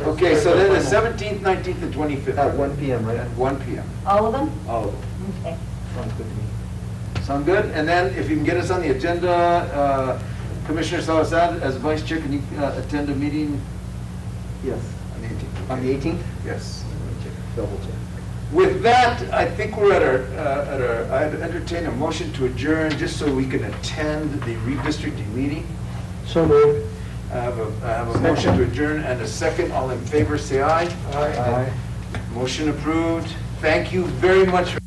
Speaker 2: Okay, so then the 17th, 19th, and 25th.
Speaker 7: At 1 PM, right?
Speaker 2: At 1 PM.
Speaker 5: All of them?
Speaker 2: All of them.
Speaker 5: Okay.
Speaker 7: Sounds good to me.
Speaker 2: Sound good? And then if you can get us on the agenda, Commissioner Salazar, as vice chair, can you attend a meeting
Speaker 7: Yes.
Speaker 2: on the 18th?
Speaker 7: On the 18th?
Speaker 2: Yes.
Speaker 7: Double check.
Speaker 2: With that, I think we're at our, I'd entertain a motion to adjourn just so we can attend the redistricting meeting.
Speaker 1: So moved.
Speaker 2: I have a motion to adjourn and a second. All in favor, say aye.
Speaker 1: Aye.
Speaker 2: Motion approved. Thank you very much.